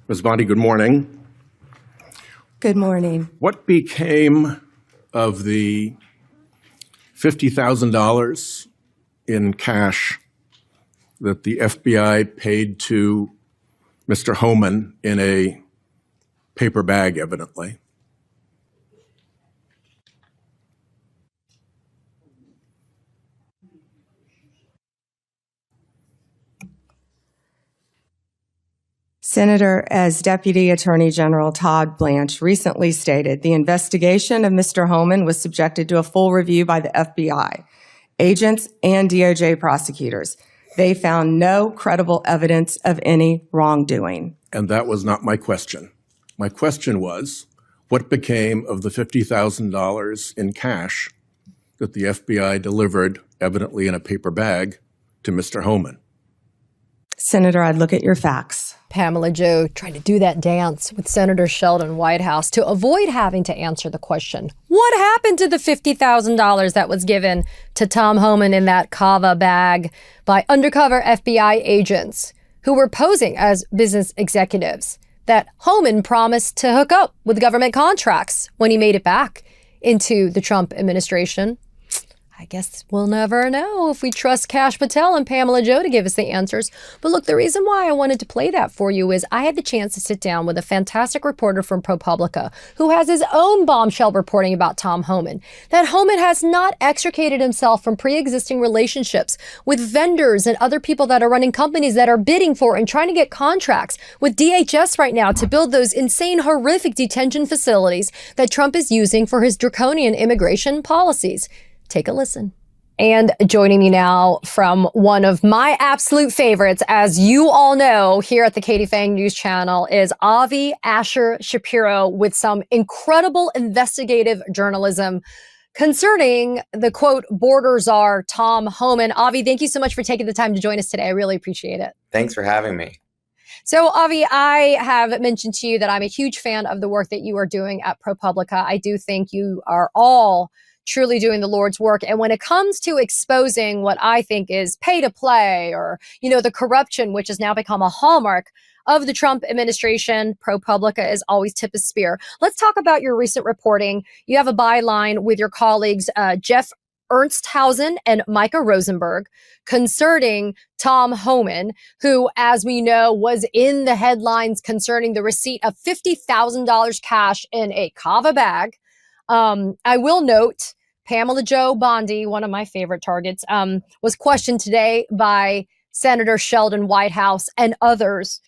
Ms. Bondi, good morning. Good morning. What became of the $50,000 in cash that the FBI paid to Mr. Homan in a paper bag, evidently? Senator, as Deputy Attorney General Todd Blanche recently stated, the investigation of Mr. Homan was subjected to a full review by the FBI, agents, and DOJ prosecutors. They found no credible evidence of any wrongdoing. And that was not my question. My question was, what became of the $50,000 in cash that the FBI delivered, evidently in a paper bag, to Mr. Homan? Senator, I'd look at your facts. Pamela Jo trying to do that dance with Senator Sheldon Whitehouse to avoid having to answer the question, what happened to the $50,000 that was given to Tom Homan in that kava bag by undercover FBI agents who were posing as business executives that Homan promised to hook up with government contracts when he made it back into the Trump administration? I guess we'll never know if we trust Kash Patel and Pamela Jo to give us the answers. But look, the reason why I wanted to play that for you is I had the chance to sit down with a fantastic reporter from ProPublica who has his own bombshell reporting about Tom Homan, that Homan has not extricated himself from pre-existing relationships with vendors and other people that are running companies that are bidding for and trying to get contracts with DHS right now to build those insane, horrific detention facilities that Trump is using for his draconian immigration policies. Take a listen. And joining me now from one of my absolute favorites, as you all know, here at the Katie Phang News Channel, is Avi Asher Shapiro with some incredible investigative journalism concerning the, quote, border czar, Tom Homan. Avi, thank you so much for taking the time to join us today. I really appreciate it. Thanks for having me. So, Avi, I have mentioned to you that I'm a huge fan of the work that you are doing at ProPublica. I do think you are all truly doing the Lord's work. And when it comes to exposing what I think is pay to play or, the corruption, which has now become a hallmark of the Trump administration, ProPublica is always tip of spear. Let's talk about your recent reporting. You have a byline with your colleagues, Jeff Ernsthausen and Micah Rosenberg, concerning Tom Homan, who, as we know, was in the headlines concerning the receipt of $50,000 cash in a kava bag. I will note, Pamela Jo Bondi, one of my favorite targets, was questioned today by Senator Sheldon Whitehouse and others.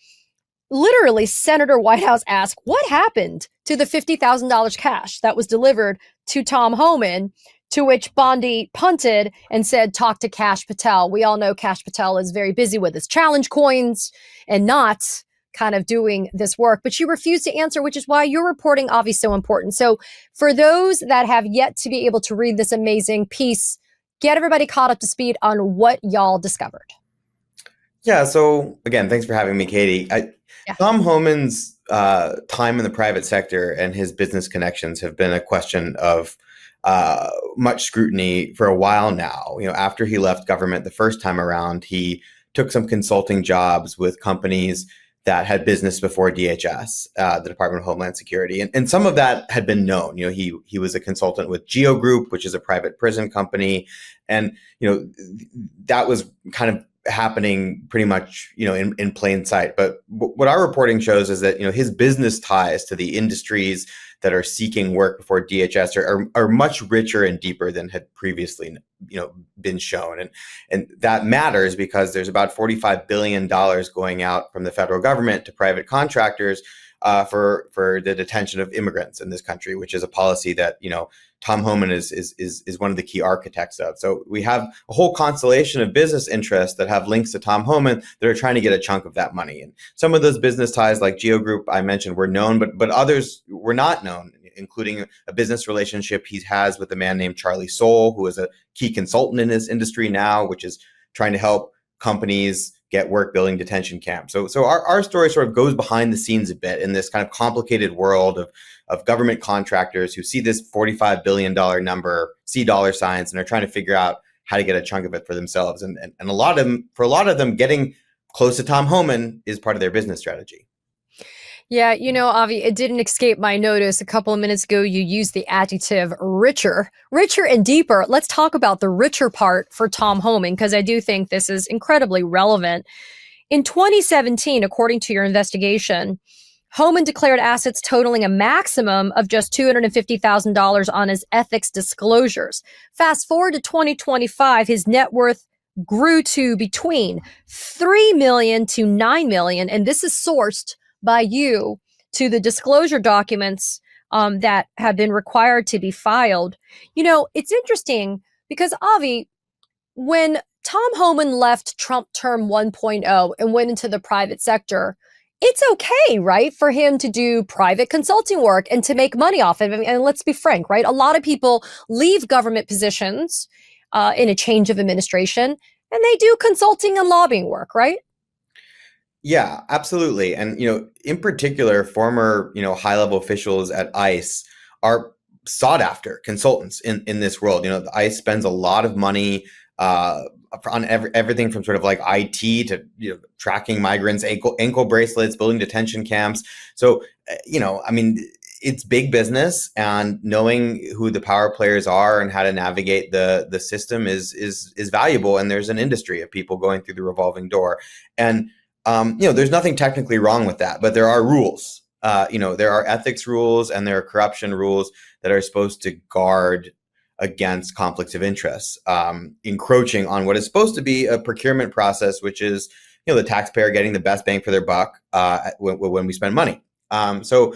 Literally, Senator Whitehouse asked, what happened to the $50,000 cash that was delivered to Tom Homan? To which Bondi punted and said, talk to Kash Patel. We all know Kash Patel is very busy with his challenge coins and not kind of doing this work, but she refused to answer, which is why your reporting obviously so important. So for those that have yet to be able to read this amazing piece, get everybody caught up to speed on what y'all discovered. Yeah. So again, thanks for having me, Katie. Tom Homan's time in the private sector and his business connections have been a question of much scrutiny for a while now. After he left government the first time around, he took some consulting jobs with companies that had business before DHS, the Department of Homeland Security. And some of that had been known. He was a consultant with Geo Group, which is a private prison company. And, that was kind of happening pretty much, in plain sight. But what our reporting shows is that, his business ties to the industries that are seeking work before DHS are much richer and deeper than had previously, been shown. And that matters because there's about $45 billion going out from the federal government to private contractors for the detention of immigrants in this country, which is a policy that, Tom Homan is one of the key architects of. So we have a whole constellation of business interests that have links to Tom Homan that are trying to get a chunk of that money. And some of those business ties, like Geo Group, I mentioned, were known, but others were not known, including a business relationship he has with a man named Charlie Soule, who is a key consultant in this industry now, which is trying to help companies get work building detention camps. So our story sort of goes behind the scenes a bit in this kind of complicated world of government contractors who see this $45 billion number, see dollar signs, and are trying to figure out how to get a chunk of it for themselves. And a lot of them, getting close to Tom Homan is part of their business strategy. Yeah, Avi, it didn't escape my notice. A couple of minutes ago, you used the adjective richer and deeper. Let's talk about the richer part for Tom Homan, because I do think this is incredibly relevant. In 2017, according to your investigation, Homan declared assets totaling a maximum of just $250,000 on his ethics disclosures. Fast forward to 2025, his net worth grew to between $3 million to $9 million, and this is sourced by you to the disclosure documents that have been required to be filed. It's interesting because, Avi, when Tom Homan left Trump term 1.0 and went into the private sector, it's okay, right, for him to do private consulting work and to make money off it. And let's be frank, right? A lot of people leave government positions in a change of administration, and they do consulting and lobbying work, right? Yeah, absolutely. And, in particular, former, high-level officials at ICE are sought after consultants in this world. The ICE spends a lot of money on everything from sort of like IT to tracking migrants, ankle bracelets, building detention camps. So, it's big business, and knowing who the power players are and how to navigate the system is valuable. And there's an industry of people going through the revolving door. And there's nothing technically wrong with that, but there are rules. There are ethics rules and there are corruption rules that are supposed to guard against conflicts of interest, encroaching on what is supposed to be a procurement process, which is, the taxpayer getting the best bang for their buck when we spend money. So,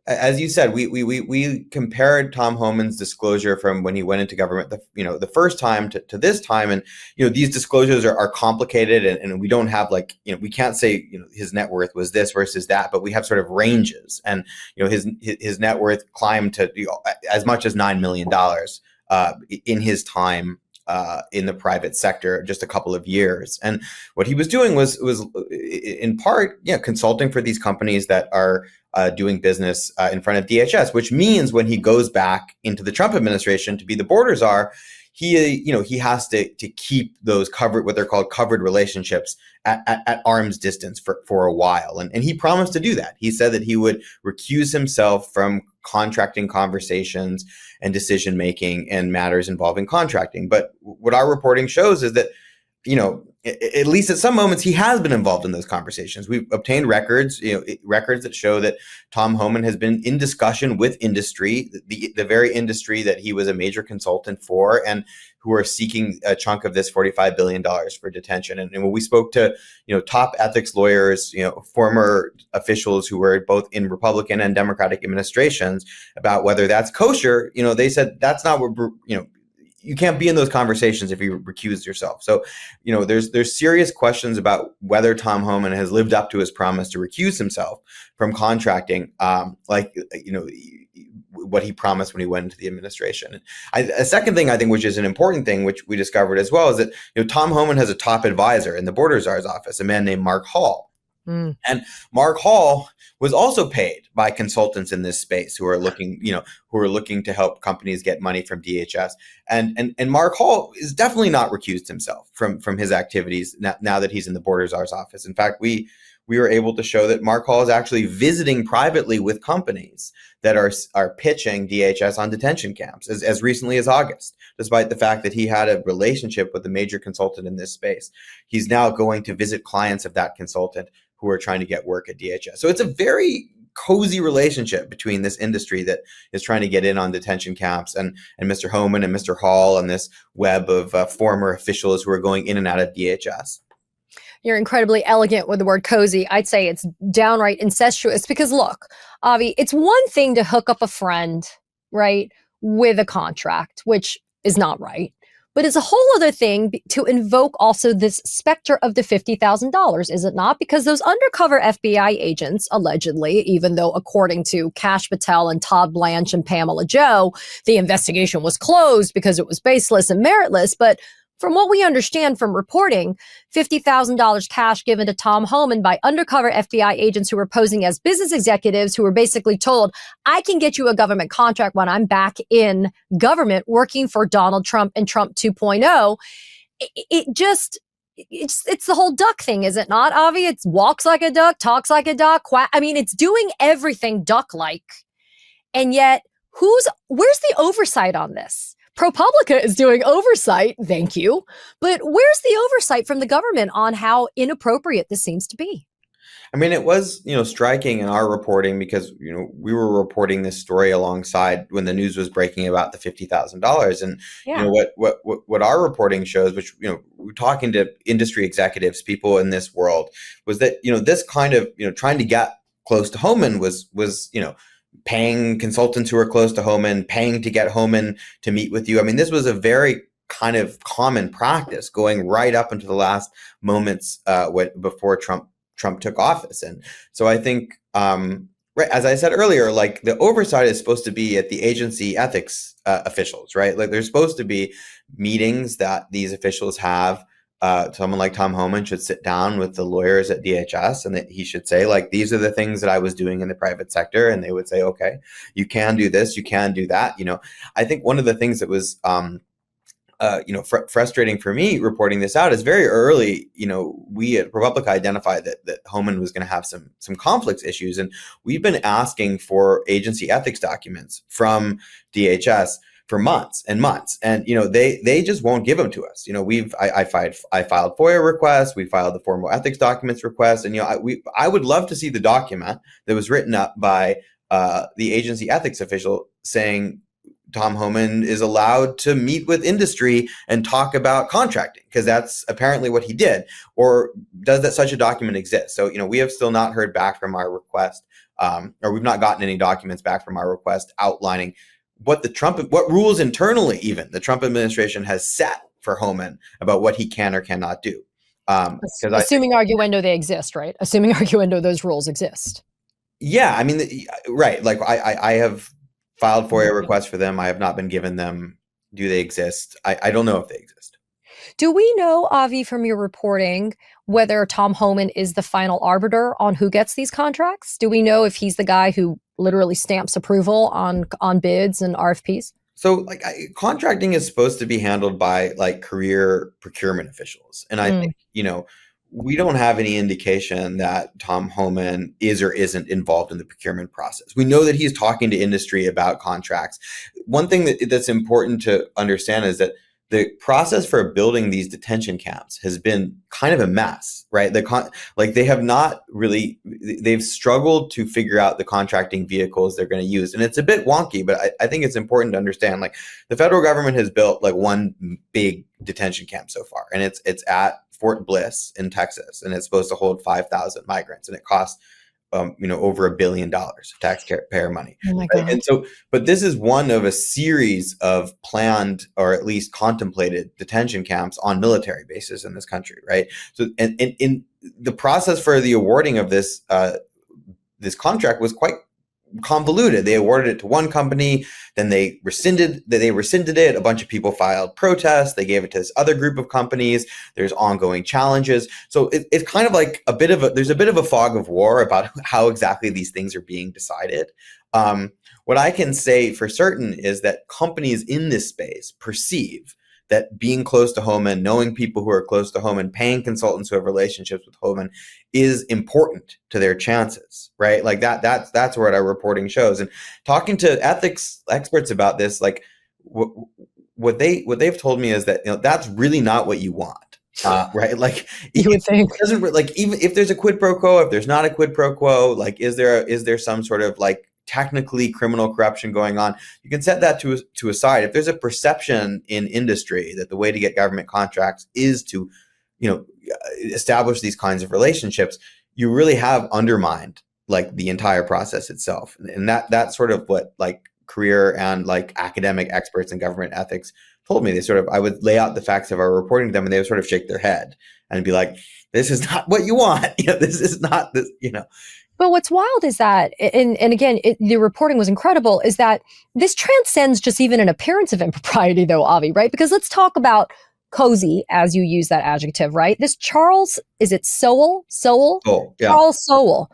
as you said, we compared Tom Homan's disclosure from when he went into government, the first time to this time, and these disclosures are complicated, and we don't have we can't say his net worth was this versus that, but we have sort of ranges, and his net worth climbed to as much as $9 million in his time in the private sector, just a couple of years. And what he was doing was in part, consulting for these companies that are doing business in front of DHS, which means when he goes back into the Trump administration to be the border czar, he has to keep those what they're called covered relationships at arm's distance for a while. And he promised to do that. He said that he would recuse himself from contracting conversations and decision making in matters involving contracting. But what our reporting shows is that, at least at some moments, he has been involved in those conversations. We've obtained records, records that show that Tom Homan has been in discussion with industry, the very industry that he was a major consultant for, and who are seeking a chunk of this $45 billion for detention. And when we spoke to, top ethics lawyers, former officials who were both in Republican and Democratic administrations about whether that's kosher, they said that's not what, you can't be in those conversations if you recuse yourself. So, there's serious questions about whether Tom Homan has lived up to his promise to recuse himself from contracting, what he promised when he went into the administration. A second thing I think, which is an important thing, which we discovered as well, is that Tom Homan has a top advisor in the border czar's office, a man named Mark Hall. And Mark Hall was also paid by consultants in this space who are looking to help companies get money from DHS. And Mark Hall is definitely not recused himself from his activities now that he's in the border czar's office. In fact, we were able to show that Mark Hall is actually visiting privately with companies that are pitching DHS on detention camps as recently as August, despite the fact that he had a relationship with a major consultant in this space. He's now going to visit clients of that consultant who are trying to get work at DHS. So it's a very cozy relationship between this industry that is trying to get in on detention camps and Mr. Homan and Mr. Hall and this web of former officials who are going in and out of DHS. You're incredibly elegant with the word cozy. I'd say it's downright incestuous because look, Avi, it's one thing to hook up a friend, right, with a contract, which is not right. But it's a whole other thing to invoke also this specter of the $50,000, is it not? Because those undercover FBI agents, allegedly, even though according to Kash Patel and Todd Blanche and Pamela Joe, the investigation was closed because it was baseless and meritless. But from what we understand from reporting, $50,000 cash given to Tom Homan by undercover FBI agents who were posing as business executives who were basically told, I can get you a government contract when I'm back in government working for Donald Trump and Trump 2.0. It just it's the whole duck thing, is it not, Avi? It walks like a duck, talks like a duck. I mean, it's doing everything duck-like. And yet, where's the oversight on this? ProPublica is doing oversight, thank you. But where's the oversight from the government on how inappropriate this seems to be? I mean, it was, striking in our reporting because, we were reporting this story alongside when the news was breaking about the $50,000. And, what our reporting shows, which, we're talking to industry executives, people in this world, was that, this kind of, trying to get close to Homan was, paying consultants who are close to Homan, paying to get Homan to meet with you. I mean, this was a very kind of common practice going right up into the last moments before Trump took office. And so I think, right, as I said earlier, like the oversight is supposed to be at the agency ethics officials, right? Like there's supposed to be meetings that these officials have. Someone like Tom Homan should sit down with the lawyers at DHS and that he should say, like, these are the things that I was doing in the private sector. And they would say, okay, you can do this, you can do that. I think one of the things that was, frustrating for me reporting this out is very early, we at ProPublica identified that Homan was going to have some conflicts issues. And we've been asking for agency ethics documents from DHS for months and months. And, they just won't give them to us. I filed FOIA requests, we filed the formal ethics documents request. And, I would love to see the document that was written up by the agency ethics official saying Tom Homan is allowed to meet with industry and talk about contracting, because that's apparently what he did. Or does such a document exist? So, we have still not heard back from our request, or we've not gotten any documents back from our request outlining what rules internally even the Trump administration has set for Homan about what he can or cannot do. Assuming arguendo they exist, right? Assuming arguendo those rules exist. Yeah, I mean, right. Like I have filed FOIA requests for them. I have not been given them. Do they exist? I don't know if they exist. Do we know, Avi, from your reporting, whether Tom Homan is the final arbiter on who gets these contracts? Do we know if he's the guy who literally stamps approval on bids and RFPs? So contracting is supposed to be handled by career procurement officials. And I think, we don't have any indication that Tom Homan is or isn't involved in the procurement process. We know that he's talking to industry about contracts. One thing that's important to understand is that the process for building these detention camps has been kind of a mess, right? They have not really, they've struggled to figure out the contracting vehicles they're going to use. And it's a bit wonky, but I think it's important to understand, the federal government has built one big detention camp so far, and it's at Fort Bliss in Texas, and it's supposed to hold 5,000 migrants, and it costs over $1 billion of taxpayer money. Oh my God. And so, but this is one of a series of planned or at least contemplated detention camps on military bases in this country, right? So, and in the process for the awarding of this contract was quite convoluted. They awarded it to one company, then they rescinded it. A bunch of people filed protests. They gave it to this other group of companies. There's ongoing challenges. So it's kind of like there's a bit of a fog of war about how exactly these things are being decided. What I can say for certain is that companies in this space perceive that being close to Homan, knowing people who are close to Homan, paying consultants who have relationships with Homan is important to their chances, right? That's what our reporting shows. And talking to ethics experts about this, what they've told me is that that's really not what you want, right? You would think it doesn't even if there's a quid pro quo, if there's not a quid pro quo, is there some sort of technically criminal corruption going on? You can set that to aside. If there's a perception in industry that the way to get government contracts is to, establish these kinds of relationships, you really have undermined the entire process itself. And that's sort of what career and academic experts in government ethics told me. I would lay out the facts of our reporting to them, and they would sort of shake their head and be like, this is not what you want. This is not this, But what's wild is that, and again, the reporting was incredible, is that this transcends just even an appearance of impropriety, though, Avi, right? Because let's talk about cozy, as you use that adjective, right? This Charles, is it Sowell? Oh, yeah. Charles Sowell.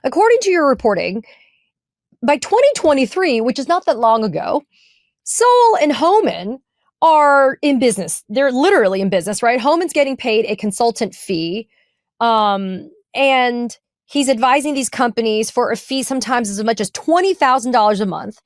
According to your reporting, by 2023, which is not that long ago, Sowell and Homan are in business. They're literally in business, right? Homan's getting paid a consultant fee. And he's advising these companies for a fee sometimes as much as $20,000 a month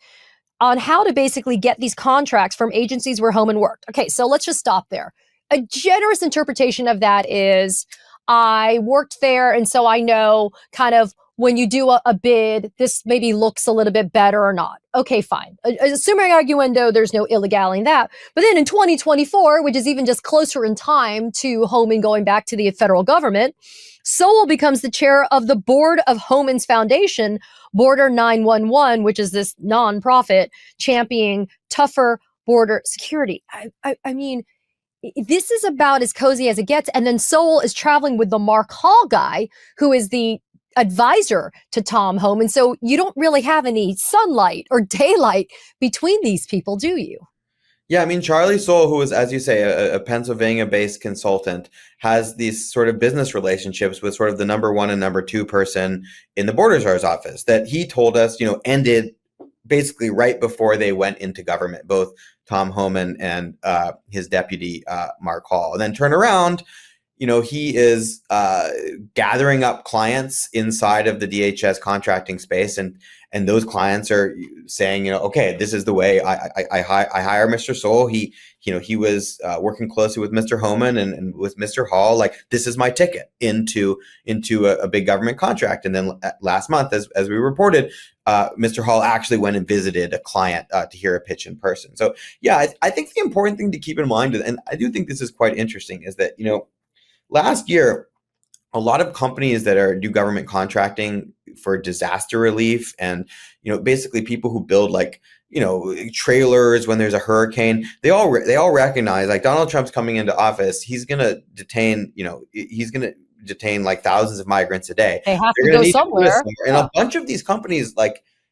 on how to basically get these contracts from agencies where Homan worked. Okay, so let's just stop there. A generous interpretation of that is I worked there, and so I know kind of when you do a bid, this maybe looks a little bit better or not. Okay, fine. Assuming arguendo, there's no illegality in that. But then in 2024, which is even just closer in time to Homan going back to the federal government, Sowell becomes the chair of the board of Homan's foundation, Border 911, which is this nonprofit championing tougher border security. I mean, this is about as cozy as it gets. And then Sowell is traveling with the Mark Hall guy, who is the advisor to Tom Homan. So you don't really have any sunlight or daylight between these people, do you? Yeah, I mean, Charlie Sowell, who is, as you say, a Pennsylvania-based consultant, has these sort of business relationships with sort of the number one and number two person in the border czar's office that he told us, ended basically right before they went into government, both Tom Homan and his deputy, Mark Hall. And then turn around, he is gathering up clients inside of the DHS contracting space, and those clients are saying, okay, this is the way I hire Mr. Sowell. He was working closely with Mr. Homan and with Mr. Hall. Like, this is my ticket into a big government contract. And then last month, as we reported, Mr. Hall actually went and visited a client to hear a pitch in person. So yeah, I think the important thing to keep in mind, and I do think this is quite interesting, is that, last year, a lot of companies that do government contracting for disaster relief and, basically people who build trailers when there's a hurricane, they all recognize, like, Donald Trump's coming into office, he's going to detain like thousands of migrants a day. They have to go somewhere. And a bunch of these companies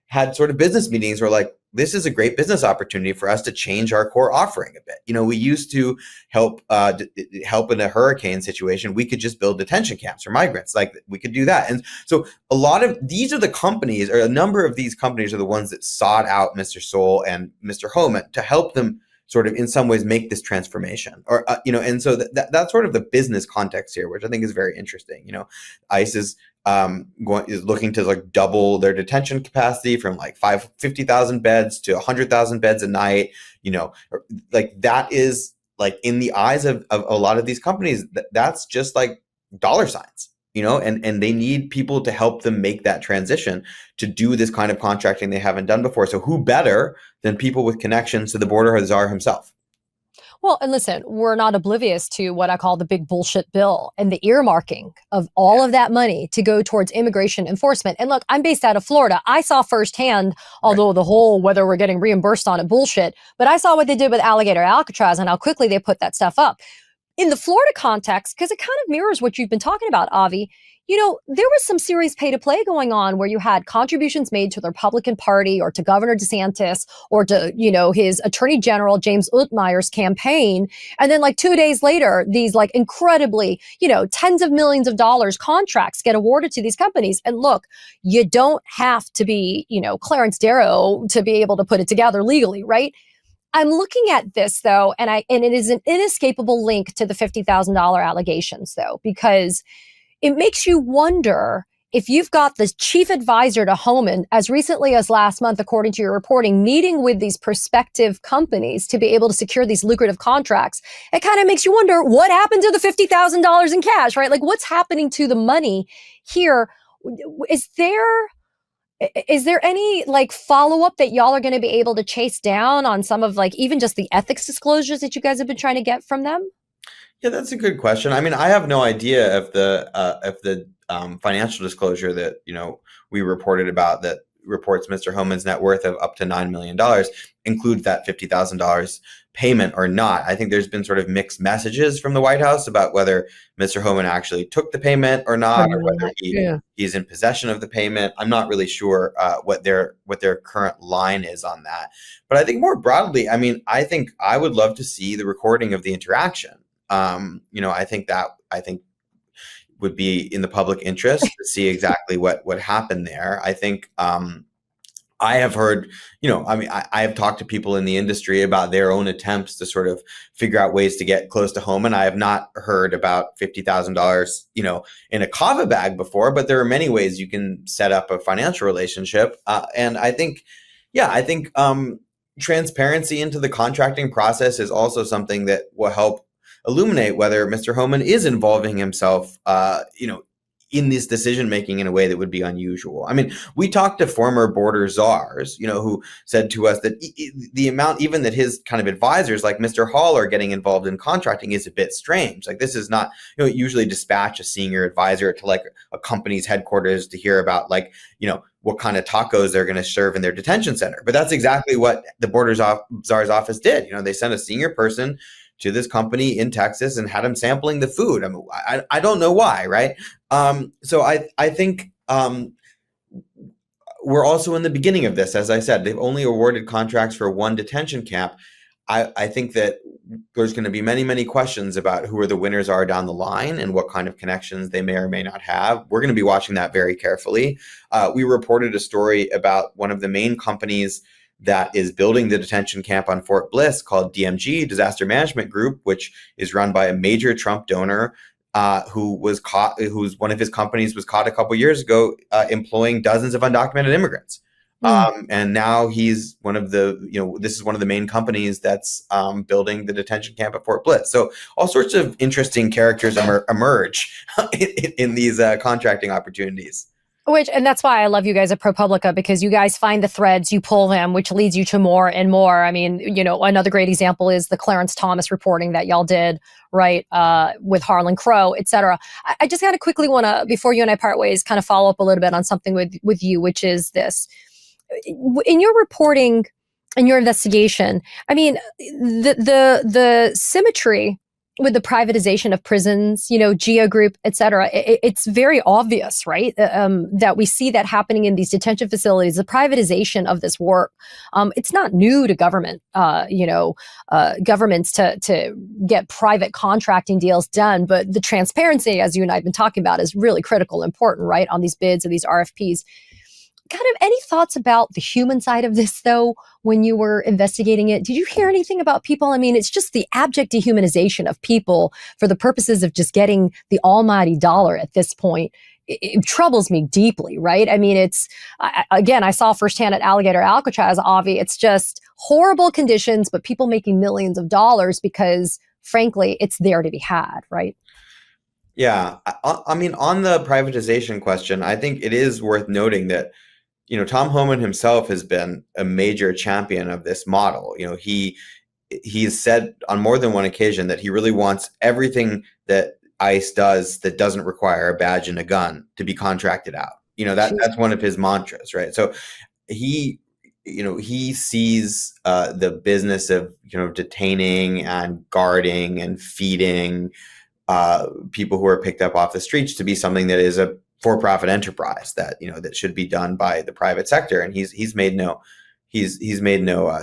had sort of business meetings where this is a great business opportunity for us to change our core offering a bit. We used to help in a hurricane situation. We could just build detention camps for migrants. We could do that. And so a lot of these are the companies, or a number of these companies are the ones that sought out Mr. Sowell and Mr. Homan to help them sort of in some ways make this transformation, or and so that's sort of the business context here, which I think is very interesting. ICE is looking to double their detention capacity from 50,000 beds to 100,000 beds a night. That is in the eyes of a lot of these companies, that's just dollar signs. And they need people to help them make that transition to do this kind of contracting they haven't done before. So who better than people with connections to the border czar himself? Well, and listen, we're not oblivious to what I call the big bullshit bill and the earmarking of all of that money to go towards immigration enforcement. And look, I'm based out of Florida. I saw firsthand, although the whole whether we're getting reimbursed on it bullshit, but I saw what they did with Alligator Alcatraz and how quickly they put that stuff up. In the Florida context, because it kind of mirrors what you've been talking about, Avi, there was some serious pay to play going on where you had contributions made to the Republican Party or to Governor DeSantis or to, his Attorney General, James Utmeyer's campaign. And then 2 days later, these incredibly, tens of millions of dollars contracts get awarded to these companies. And look, you don't have to be, Clarence Darrow to be able to put it together legally, right? I'm looking at this though, and it is an inescapable link to the $50,000 allegations though, because it makes you wonder if you've got the chief advisor to Homan as recently as last month, according to your reporting, meeting with these prospective companies to be able to secure these lucrative contracts. It kind of makes you wonder what happened to the $50,000 in cash, right? What's happening to the money here? Is there any follow-up that y'all are going to be able to chase down on some of even just the ethics disclosures that you guys have been trying to get from them? Yeah, that's a good question. I mean, I have no idea if the financial disclosure that we reported about that reports Mr. Homan's net worth of up to $9 million includes that $50,000 payment or not. I think there's been sort of mixed messages from the White House about whether Mr. Homan actually took the payment or not, or whether he's in possession of the payment. I'm not really sure what their current line is on that. But I think more broadly, I think I would love to see the recording of the interaction. I think would be in the public interest to see exactly what happened there. I think I have heard, I have talked to people in the industry about their own attempts to sort of figure out ways to get close to home. And I have not heard about $50,000, in a kava bag before, but there are many ways you can set up a financial relationship. And I think transparency into the contracting process is also something that will help illuminate whether Mr. Homan is involving himself, in this decision making in a way that would be unusual. I mean, we talked to former border czars, who said to us that the amount, even that his kind of advisors like Mr. Hall are getting involved in contracting is a bit strange. Like, this is not, usually dispatch a senior advisor to like a company's headquarters to hear about what kind of tacos they're going to serve in their detention center. But that's exactly what the border czar's office did. They sent a senior person to this company in Texas and had him sampling the food. I mean, I don't know why, right? So I think we're also in the beginning of this. As I said, they've only awarded contracts for one detention camp. I think that there's going to be many, many questions about who the winners are down the line and what kind of connections they may or may not have. We're going to be watching that very carefully. We reported a story about one of the main companies that is building the detention camp on Fort Bliss called DMG, Disaster Management Group, which is run by a major Trump donor whose one of his companies was caught a couple years ago employing dozens of undocumented immigrants. And now he's this is one of the main companies that's building the detention camp at Fort Bliss. So all sorts of interesting characters emerge in these contracting opportunities. And that's why I love you guys at ProPublica, because you guys find the threads, you pull them, which leads you to more and more. I mean, another great example is the Clarence Thomas reporting that y'all did, right, with Harlan Crow, et cetera. I just kind of quickly want to, before you and I part ways, kind of follow up a little bit on something with you, which is this. In your reporting, in your investigation, I mean, the symmetry with the privatization of prisons, Geo Group, et cetera, it's very obvious, right? That we see that happening in these detention facilities, the privatization of this work. It's not new to government, governments to get private contracting deals done, but the transparency, as you and I have been talking about, is really critical, important, right? On these bids and these RFPs. Kind of any thoughts about the human side of this, though, when you were investigating it? Did you hear anything about people? I mean, it's just the abject dehumanization of people for the purposes of just getting the almighty dollar at this point. It troubles me deeply, right? I mean, I saw firsthand at Alligator Alcatraz, Avi, it's just horrible conditions, but people making millions of dollars because, frankly, it's there to be had, right? Yeah. I mean, on the privatization question, I think it is worth noting that Tom Homan himself has been a major champion of this model. He's said on more than one occasion that he really wants everything that ICE does that doesn't require a badge and a gun to be contracted out. That's one of his mantras, right? So he sees the business of detaining and guarding and feeding people who are picked up off the streets to be something that is a for-profit enterprise that that should be done by the private sector, and he's made no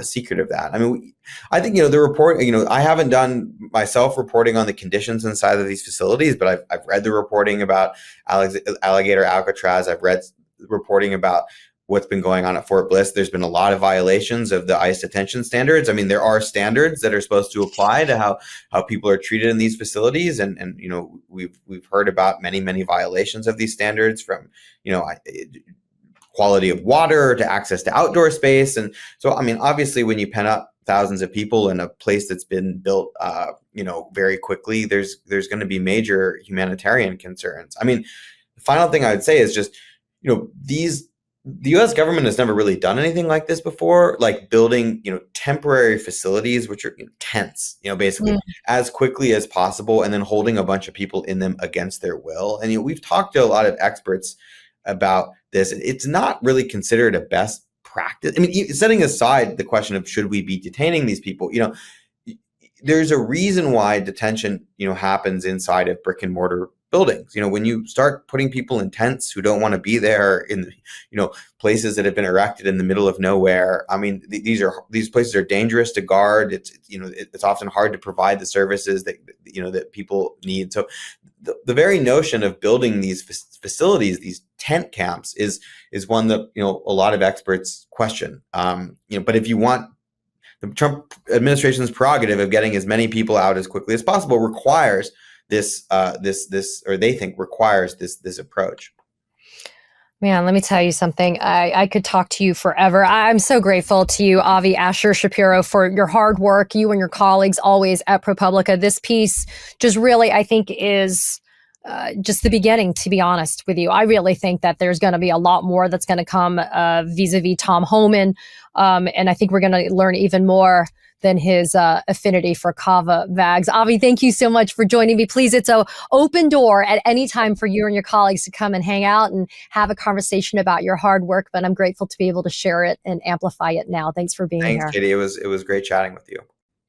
secret of that. I mean, I think the report. I haven't done myself reporting on the conditions inside of these facilities, but I've read the reporting about Alligator Alcatraz. I've read reporting about what's been going on at Fort Bliss. There's been a lot of violations of the ICE detention standards. I mean, there are standards that are supposed to apply to how people are treated in these facilities. And we've heard about many violations of these standards, from, quality of water to access to outdoor space. And so, I mean, obviously when you pen up thousands of people in a place that's been built, very quickly, there's going to be major humanitarian concerns. I mean, the final thing I would say is just, the U.S. government has never really done anything like this before, like building, temporary facilities, which are tents, basically as quickly as possible, and then holding a bunch of people in them against their will. And we've talked to a lot of experts about this. It's not really considered a best practice. I mean, setting aside the question of should we be detaining these people, there's a reason why detention, happens inside of brick and mortar buildings. When you start putting people in tents who don't want to be there in, places that have been erected in the middle of nowhere. I mean, these places are dangerous to guard. It's often hard to provide the services that people need. So the very notion of building these facilities, these tent camps is one that, a lot of experts question. But if you want the Trump administration's prerogative of getting as many people out as quickly as possible requires this approach. Man, let me tell you something. I could talk to you forever. I'm so grateful to you, Avi Asher Shapiro, for your hard work, you and your colleagues always at ProPublica. This piece just really, I think, is just the beginning, to be honest with you. I really think that there's going to be a lot more that's going to come vis-a-vis Tom Homan. And I think we're going to learn even more than his affinity for kava bags. Avi, thank you so much for joining me. Please, it's an open door at any time for you and your colleagues to come and hang out and have a conversation about your hard work. But I'm grateful to be able to share it and amplify it now. Thanks for being here. Thanks, Katie. It was great chatting with you.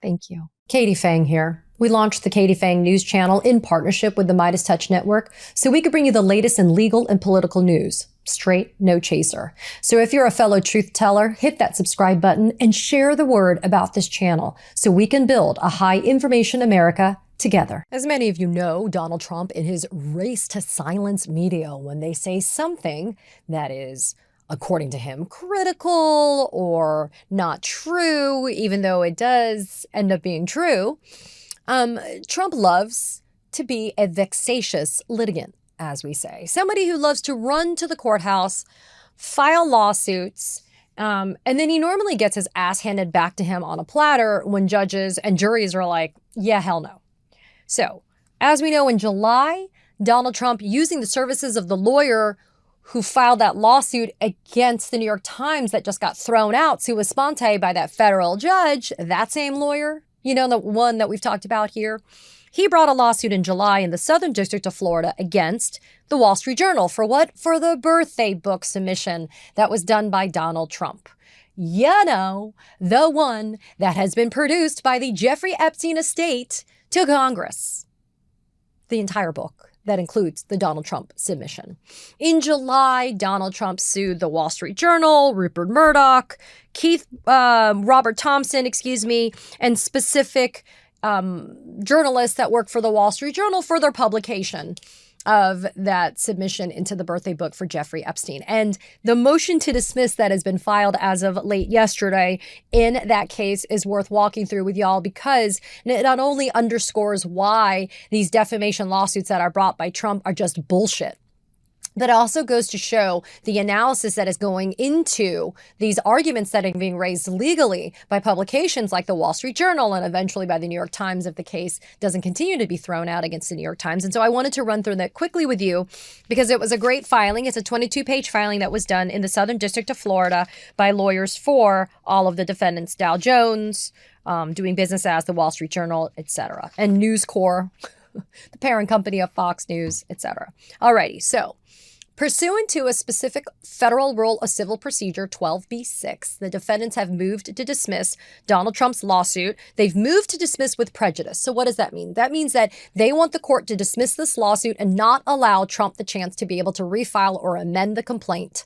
Thank you. Katie Phang here. We launched the Katie Phang News Channel in partnership with the Midas Touch Network so we could bring you the latest in legal and political news. Straight, no chaser. So if you're a fellow truth teller, hit that subscribe button and share the word about this channel so we can build a high information America together. As many of you know, Donald Trump, in his race to silence media when they say something that is, according to him, critical or not true, even though it does end up being true, Trump loves to be a vexatious litigant, as we say. Somebody who loves to run to the courthouse, file lawsuits, and then he normally gets his ass handed back to him on a platter when judges and juries are like, yeah, hell no. So, as we know, in July, Donald Trump, using the services of the lawyer who filed that lawsuit against the New York Times that just got thrown out sua sponte by that federal judge, that same lawyer, the one that we've talked about here, he brought a lawsuit in July in the Southern District of Florida against the Wall Street Journal. For what? For the birthday book submission that was done by Donald Trump. The one that has been produced by the Jeffrey Epstein estate to Congress. The entire book that includes the Donald Trump submission. In July, Donald Trump sued the Wall Street Journal, Rupert Murdoch, Robert Thompson, and specific journalists that work for the Wall Street Journal for their publication of that submission into the birthday book for Jeffrey Epstein. And the motion to dismiss that has been filed as of late yesterday in that case is worth walking through with y'all because it not only underscores why these defamation lawsuits that are brought by Trump are just bullshit, but it also goes to show the analysis that is going into these arguments that are being raised legally by publications like the Wall Street Journal and eventually by the New York Times if the case doesn't continue to be thrown out against the New York Times. And so I wanted to run through that quickly with you because it was a great filing. It's a 22-page filing that was done in the Southern District of Florida by lawyers for all of the defendants, Dow Jones, doing business as the Wall Street Journal, etc., and News Corp, the parent company of Fox News, etc. Alrighty, so pursuant to a specific federal rule of civil procedure 12b-6, the defendants have moved to dismiss Donald Trump's lawsuit. They've moved to dismiss with prejudice. So what does that mean? That means that they want the court to dismiss this lawsuit and not allow Trump the chance to be able to refile or amend the complaint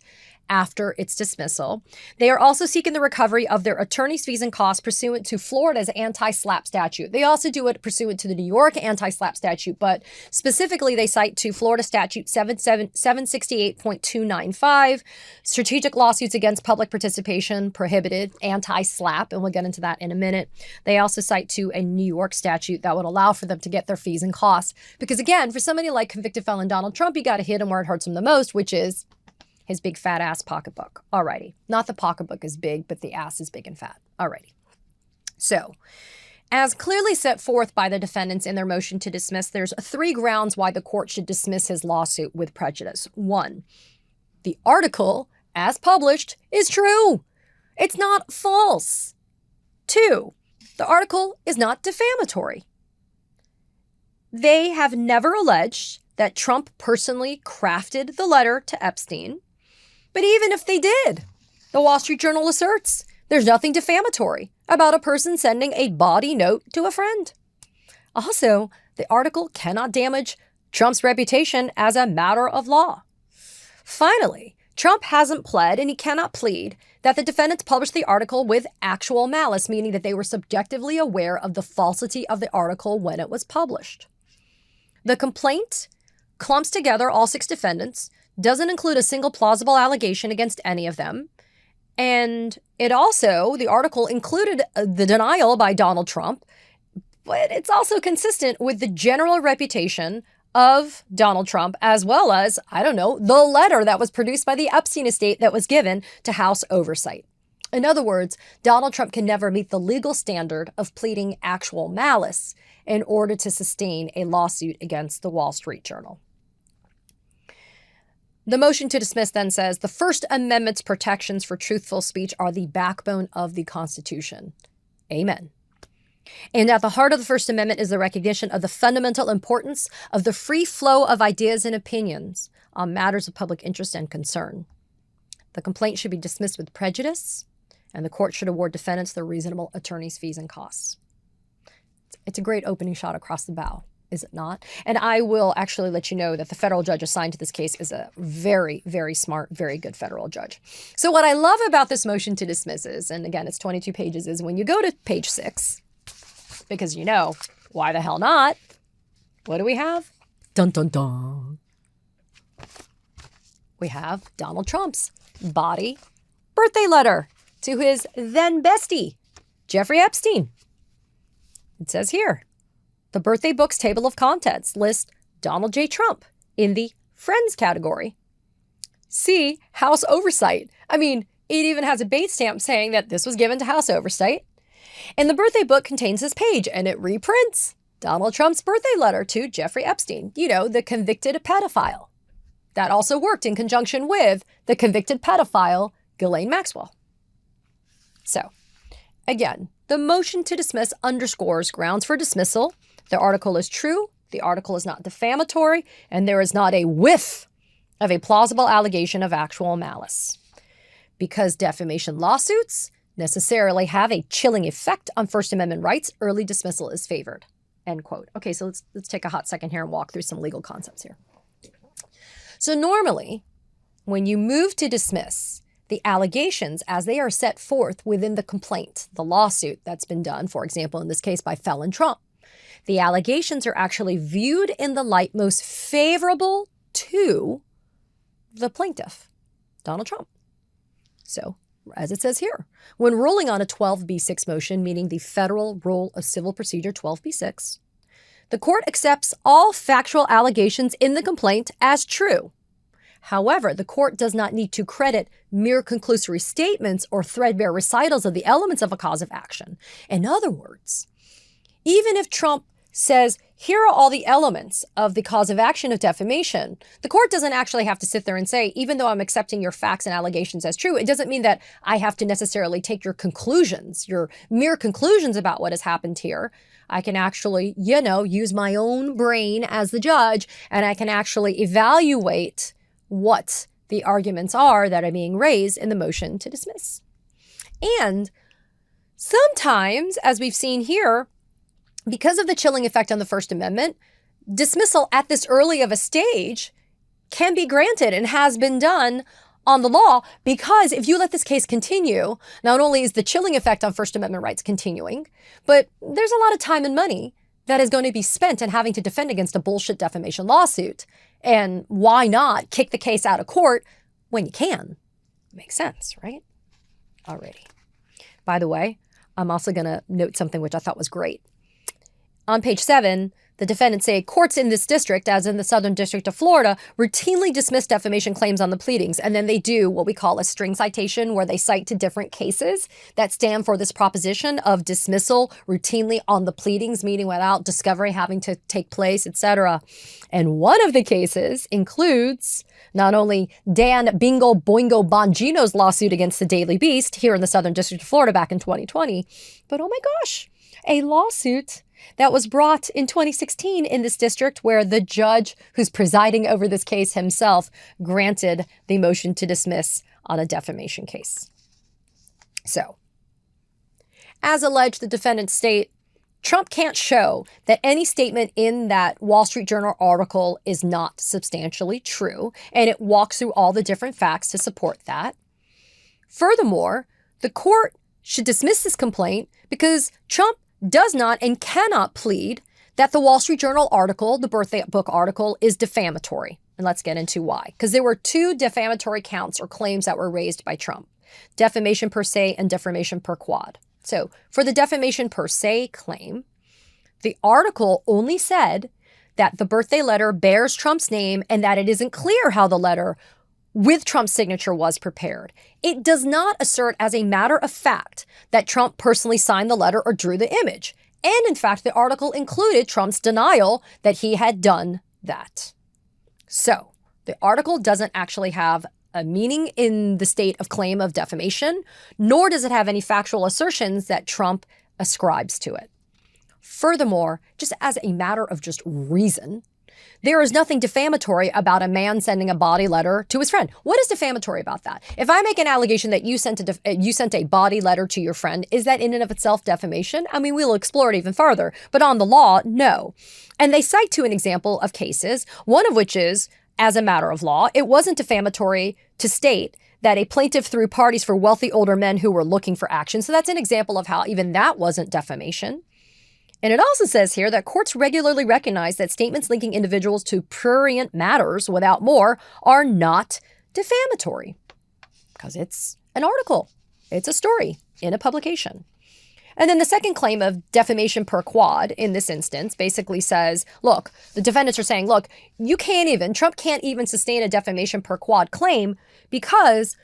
after its dismissal. They are also seeking the recovery of their attorney's fees and costs pursuant to Florida's anti-SLAPP statute. They also do it pursuant to the New York anti-SLAPP statute, but specifically they cite to Florida statute 768.295, strategic lawsuits against public participation prohibited, anti-SLAPP, and we'll get into that in a minute. They also cite to a New York statute that would allow for them to get their fees and costs. Because again, for somebody like convicted felon Donald Trump, you got to hit him where it hurts him the most, which is his big fat ass pocketbook. Alrighty. Not the pocketbook is big, but the ass is big and fat. Alrighty. So, as clearly set forth by the defendants in their motion to dismiss, there's 3 grounds why the court should dismiss his lawsuit with prejudice. 1, the article, as published, is true. It's not false. 2, the article is not defamatory. They have never alleged that Trump personally crafted the letter to Epstein. But even if they did, the Wall Street Journal asserts there's nothing defamatory about a person sending a bawdy note to a friend. Also, the article cannot damage Trump's reputation as a matter of law. Finally, Trump hasn't pled, and he cannot plead, that the defendants published the article with actual malice, meaning that they were subjectively aware of the falsity of the article when it was published. The complaint clumps together all 6 defendants, doesn't include a single plausible allegation against any of them. And it also, the article included the denial by Donald Trump, but it's also consistent with the general reputation of Donald Trump, as well as, I don't know, the letter that was produced by the Epstein estate that was given to House oversight. In other words, Donald Trump can never meet the legal standard of pleading actual malice in order to sustain a lawsuit against the Wall Street Journal. The motion to dismiss then says the First Amendment's protections for truthful speech are the backbone of the Constitution. Amen. And at the heart of the First Amendment is the recognition of the fundamental importance of the free flow of ideas and opinions on matters of public interest and concern. The complaint should be dismissed with prejudice, and the court should award defendants their reasonable attorney's fees and costs. It's a great opening shot across the bow, is it not? And I will actually let you know that the federal judge assigned to this case is a very, very smart, very good federal judge. So what I love about this motion to dismiss is, and again, it's 22 pages, is when you go to page 6, because you know, why the hell not? What do we have? Dun, dun, dun. We have Donald Trump's body birthday letter to his then bestie, Jeffrey Epstein. It says here, the birthday book's table of contents lists Donald J. Trump in the Friends category. See House Oversight. I mean, it even has a bait stamp saying that this was given to House Oversight. And the birthday book contains this page, and it reprints Donald Trump's birthday letter to Jeffrey Epstein, you know, the convicted pedophile. That also worked in conjunction with the convicted pedophile, Ghislaine Maxwell. So, again, the motion to dismiss underscores grounds for dismissal. The article is true, the article is not defamatory, and there is not a whiff of a plausible allegation of actual malice. Because defamation lawsuits necessarily have a chilling effect on First Amendment rights, early dismissal is favored. End quote. Okay, so let's take a hot second here and walk through some legal concepts here. So normally, when you move to dismiss, the allegations as they are set forth within the complaint, the lawsuit that's been done, for example, in this case by felon Trump, the allegations are actually viewed in the light most favorable to the plaintiff, Donald Trump. So, as it says here, when ruling on a 12b6 motion, meaning the Federal Rule of Civil Procedure 12b6, the court accepts all factual allegations in the complaint as true. However, the court does not need to credit mere conclusory statements or threadbare recitals of the elements of a cause of action. In other words, even if Trump says, here are all the elements of the cause of action of defamation, the court doesn't actually have to sit there and say, even though I'm accepting your facts and allegations as true, it doesn't mean that I have to necessarily take your conclusions, your mere conclusions about what has happened here. I can actually, use my own brain as the judge, and I can actually evaluate what the arguments are that are being raised in the motion to dismiss. And sometimes, as we've seen here, because of the chilling effect on the First Amendment, dismissal at this early of a stage can be granted and has been done on the law, because if you let this case continue, not only is the chilling effect on First Amendment rights continuing, but there's a lot of time and money that is going to be spent in having to defend against a bullshit defamation lawsuit. And why not kick the case out of court when you can? Makes sense, right? Alrighty. By the way, I'm also going to note something which I thought was great. On page 7, the defendants say courts in this district, as in the Southern District of Florida, routinely dismiss defamation claims on the pleadings. And then they do what we call a string citation, where they cite to different cases that stand for this proposition of dismissal routinely on the pleadings, meaning without discovery having to take place, etc. And one of the cases includes not only Dan Bingo Boingo Bongino's lawsuit against the Daily Beast here in the Southern District of Florida back in 2020, but oh my gosh, a lawsuit that was brought in 2016 in this district, where the judge who's presiding over this case himself granted the motion to dismiss on a defamation case. So, as alleged, the defendants state, Trump can't show that any statement in that Wall Street Journal article is not substantially true, and it walks through all the different facts to support that. Furthermore, the court should dismiss this complaint because Trump does not and cannot plead that the Wall Street Journal article, the birthday book article, is defamatory. And let's get into why. Because there were two defamatory counts or claims that were raised by Trump: defamation per se and defamation per quad. So for the defamation per se claim, the article only said that the birthday letter bears Trump's name and that it isn't clear how the letter with Trump's signature was prepared. It does not assert as a matter of fact that Trump personally signed the letter or drew the image. And in fact, the article included Trump's denial that he had done that. So the article doesn't actually have a meaning in the state of claim of defamation, nor does it have any factual assertions that Trump ascribes to it. Furthermore, just as a matter of just reason, there is nothing defamatory about a man sending a body letter to his friend. What is defamatory about that? If I make an allegation that you sent a body letter to your friend, is that in and of itself defamation? I mean, we'll explore it even farther, but on the law, no. And they cite to an example of cases, one of which is, as a matter of law, it wasn't defamatory to state that a plaintiff threw parties for wealthy older men who were looking for action. So that's an example of how even that wasn't defamation. And it also says here that courts regularly recognize that statements linking individuals to prurient matters without more are not defamatory because it's an article. It's a story in a publication. And then the second claim of defamation per quad in this instance basically says, look, the defendants are saying, look, Trump can't even sustain a defamation per quad claim because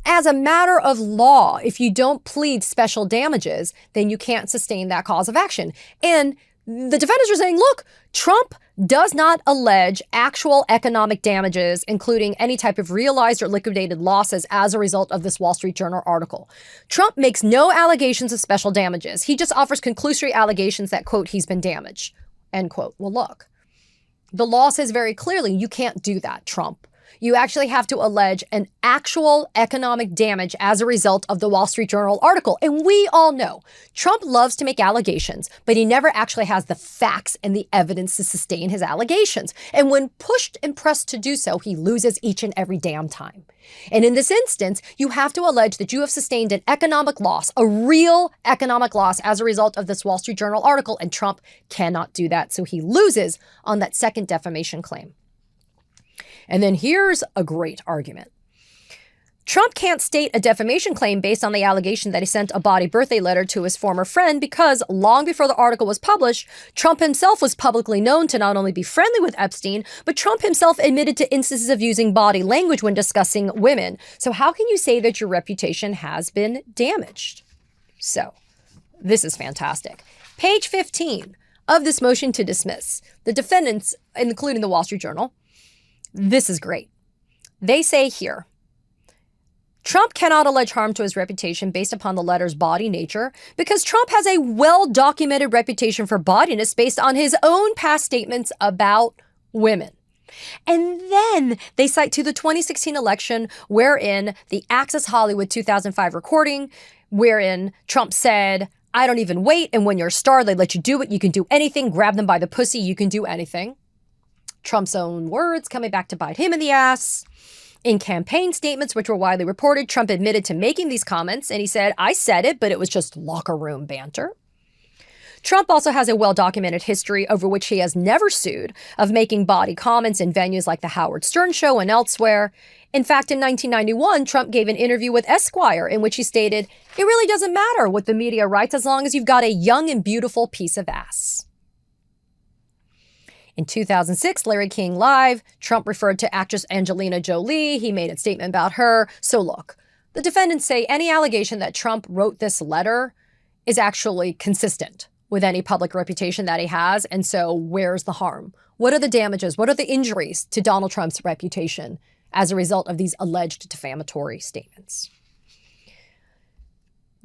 as a matter of law, if you don't plead special damages, then you can't sustain that cause of action. And the defendants are saying, look, Trump does not allege actual economic damages, including any type of realized or liquidated losses as a result of this Wall Street Journal article. Trump makes no allegations of special damages. He just offers conclusory allegations that, quote, he's been damaged, end quote. Well, look, the law says very clearly you can't do that, Trump. You actually have to allege an actual economic damage as a result of the Wall Street Journal article. And we all know Trump loves to make allegations, but he never actually has the facts and the evidence to sustain his allegations. And when pushed and pressed to do so, he loses each and every damn time. And in this instance, you have to allege that you have sustained an economic loss, a real economic loss as a result of this Wall Street Journal article, and Trump cannot do that. So he loses on that second defamation claim. And then here's a great argument. Trump can't state a defamation claim based on the allegation that he sent a bawdy birthday letter to his former friend because long before the article was published, Trump himself was publicly known to not only be friendly with Epstein, but Trump himself admitted to instances of using bawdy language when discussing women. So how can you say that your reputation has been damaged? So this is fantastic. Page 15 of this motion to dismiss, the defendants, including the Wall Street Journal, this is great. They say here, Trump cannot allege harm to his reputation based upon the letter's bawdy nature because Trump has a well-documented reputation for bawdiness based on his own past statements about women. And then they cite to the 2016 election wherein the Access Hollywood 2005 recording, wherein Trump said, I don't even wait, and when you're a star, they let you do it. You can do anything. Grab them by the pussy. You can do anything. Trump's own words coming back to bite him in the ass. In campaign statements, which were widely reported, Trump admitted to making these comments, and he said, I said it, but it was just locker room banter. Trump also has a well-documented history over which he has never sued of making bawdy comments in venues like the Howard Stern Show and elsewhere. In fact, in 1991, Trump gave an interview with Esquire in which he stated, it really doesn't matter what the media writes as long as you've got a young and beautiful piece of ass. In 2006, Larry King Live, Trump referred to actress Angelina Jolie. He made a statement about her. So look, the defendants say any allegation that Trump wrote this letter is actually consistent with any public reputation that he has. And so where's the harm? What are the damages? What are the injuries to Donald Trump's reputation as a result of these alleged defamatory statements?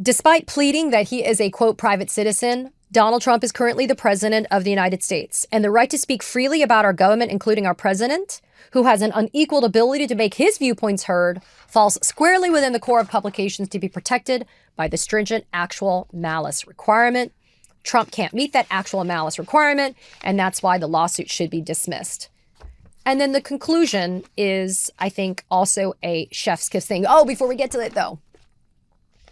Despite pleading that he is a, quote, private citizen, Donald Trump is currently the president of the United States, and the right to speak freely about our government, including our president, who has an unequaled ability to make his viewpoints heard, falls squarely within the core of publications to be protected by the stringent actual malice requirement. Trump can't meet that actual malice requirement, and that's why the lawsuit should be dismissed. And then the conclusion is, I think, also a chef's kiss thing. Oh, before we get to it, though,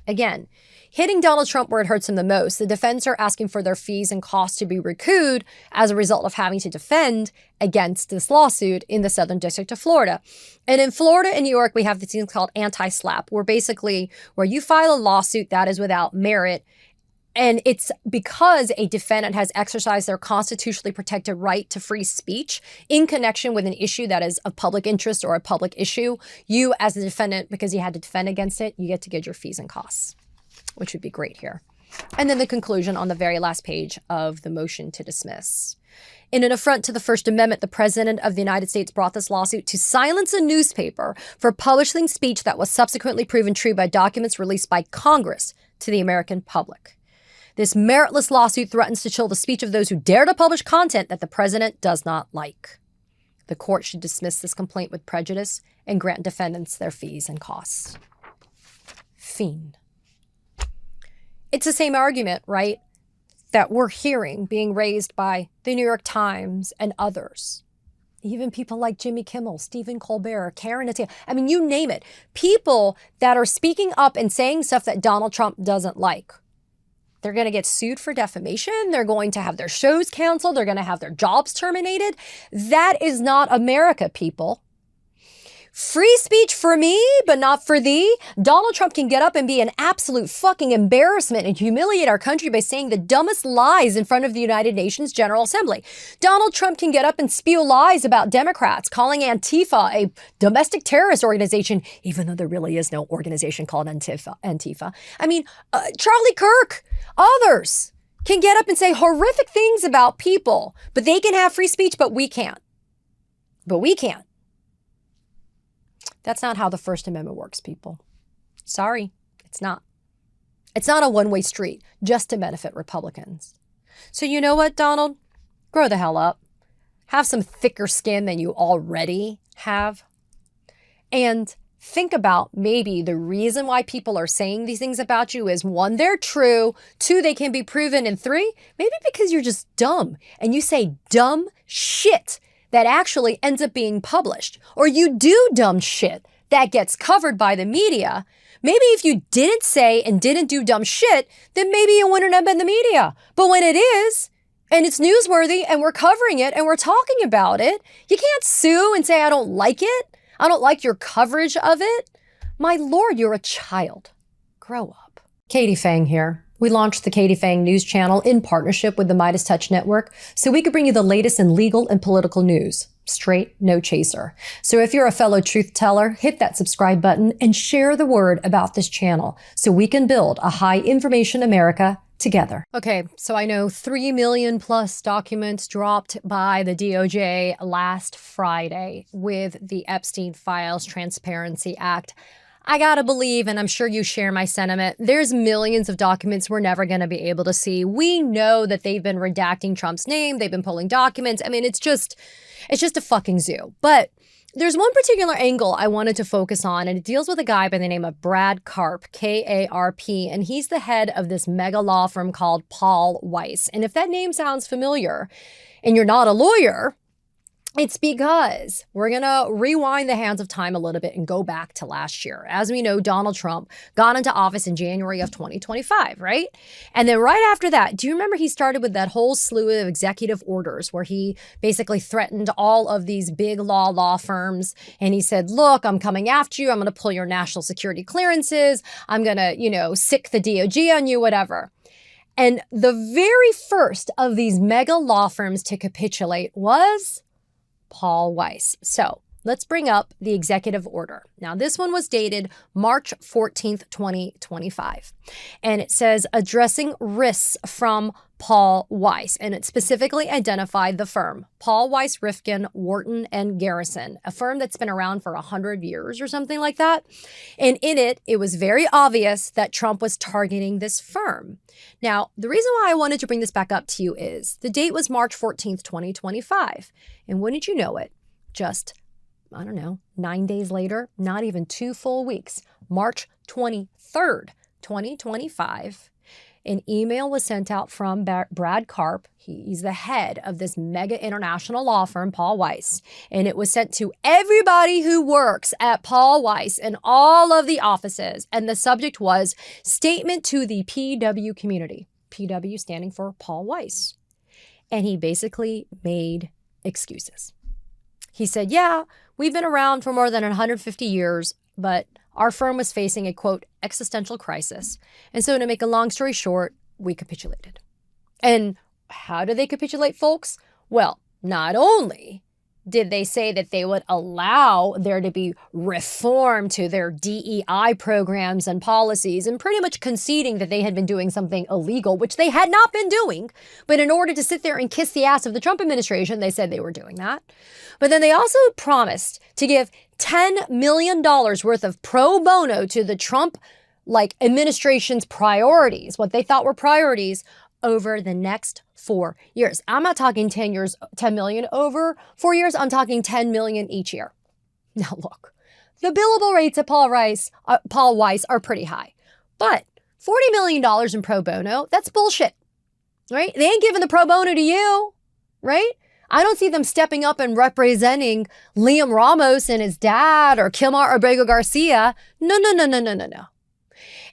Again, hitting Donald Trump where it hurts him the most. The defense are asking for their fees and costs to be recouped as a result of having to defend against this lawsuit in the Southern District of Florida. And in Florida and New York, we have this thing called anti-SLAPP, where you file a lawsuit that is without merit. And it's because a defendant has exercised their constitutionally protected right to free speech in connection with an issue that is of public interest or a public issue. You, as the defendant, because you had to defend against it, you get to get your fees and costs, which would be great here. And then the conclusion on the very last page of the motion to dismiss. In an affront to the First Amendment, the President of the United States brought this lawsuit to silence a newspaper for publishing speech that was subsequently proven true by documents released by Congress to the American public. This meritless lawsuit threatens to chill the speech of those who dare to publish content that the president does not like. The court should dismiss this complaint with prejudice and grant defendants their fees and costs. Fiend. It's the same argument, right, that we're hearing being raised by the New York Times and others. Even people like Jimmy Kimmel, Stephen Colbert, Karen Attiah. I mean, you name it. People that are speaking up and saying stuff that Donald Trump doesn't like. They're going to get sued for defamation. They're going to have their shows canceled. They're going to have their jobs terminated. That is not America, people. Free speech for me, but not for thee. Donald Trump can get up and be an absolute fucking embarrassment and humiliate our country by saying the dumbest lies in front of the United Nations General Assembly. Donald Trump can get up and spew lies about Democrats, calling Antifa a domestic terrorist organization, even though there really is no organization called Antifa. I mean, Charlie Kirk, others can get up and say horrific things about people, but they can have free speech, but we can't. But we can't. That's not how the First Amendment works, people. Sorry, it's not. It's not a one-way street just to benefit Republicans. So you know what, Donald? Grow the hell up. Have some thicker skin than you already have. And think about maybe the reason why people are saying these things about you is 1, they're true, 2, they can be proven, and 3, maybe because you're just dumb and you say dumb shit that actually ends up being published, or you do dumb shit that gets covered by the media. Maybe if you didn't say and didn't do dumb shit, then maybe you wouldn't have been the media. But when it is, and it's newsworthy, and we're covering it, and we're talking about it, you can't sue and say, I don't like it. I don't like your coverage of it. My Lord, you're a child. Grow up. Katie Phang here. We launched the Katie Phang News Channel in partnership with the Midas Touch Network so we could bring you the latest in legal and political news. Straight, no chaser. So if you're a fellow truth teller, hit that subscribe button and share the word about this channel so we can build a high information America together. Okay, so I know 3 million plus documents dropped by the DOJ last Friday with the Epstein Files Transparency Act. I gotta believe, and I'm sure you share my sentiment, there's millions of documents we're never gonna be able to see. We know that they've been redacting Trump's name, they've been pulling documents. I mean, it's just a fucking zoo. But there's one particular angle I wanted to focus on, and it deals with a guy by the name of Brad Karp, K-A-R-P, and he's the head of this mega law firm called Paul Weiss. And if that name sounds familiar, and you're not a lawyer, it's because we're going to rewind the hands of time a little bit and go back to last year. As we know, Donald Trump got into office in January of 2025, right? And then right after that, do you remember he started with that whole slew of executive orders where he basically threatened all of these big law firms. And he said, look, I'm coming after you. I'm going to pull your national security clearances. I'm going to, sick the DOJ on you, whatever. And the very first of these mega law firms to capitulate was Paul Weiss. So let's bring up the executive order. Now, this one was dated March 14th, 2025. And it says addressing risks from Paul Weiss. And it specifically identified the firm, Paul Weiss, Rifkin, Wharton, and Garrison, a firm that's been around for 100 years or something like that. And in it, it was very obvious that Trump was targeting this firm. Now, the reason why I wanted to bring this back up to you is the date was March 14th, 2025. And wouldn't you know it, just, 9 days later, not even 2 full weeks, March 23rd, 2025, An email was sent out from Brad Karp. He's the head of this mega international law firm, Paul Weiss. And it was sent to everybody who works at Paul Weiss in all of the offices. And the subject was Statement to the PW Community. PW standing for Paul Weiss. And he basically made excuses. He said, yeah, we've been around for more than 150 years, but our firm was facing a, quote, existential crisis. And so to make a long story short, we capitulated. And how did they capitulate, folks? Well, not only did they say that they would allow there to be reform to their DEI programs and policies, and pretty much conceding that they had been doing something illegal, which they had not been doing. But in order to sit there and kiss the ass of the Trump administration, they said they were doing that. But then they also promised to give $10 million worth of pro bono to the Trump administration's priorities, what they thought were priorities, over the next 4 years. I'm not talking 10 million over 4 years. I'm talking 10 million each year. Now look, the billable rates at Paul Weiss are pretty high, but $40 million in pro bono, that's bullshit, right? They ain't giving the pro bono to you, right? I don't see them stepping up and representing Liam Ramos and his dad or Kilmar Abrego Garcia. No.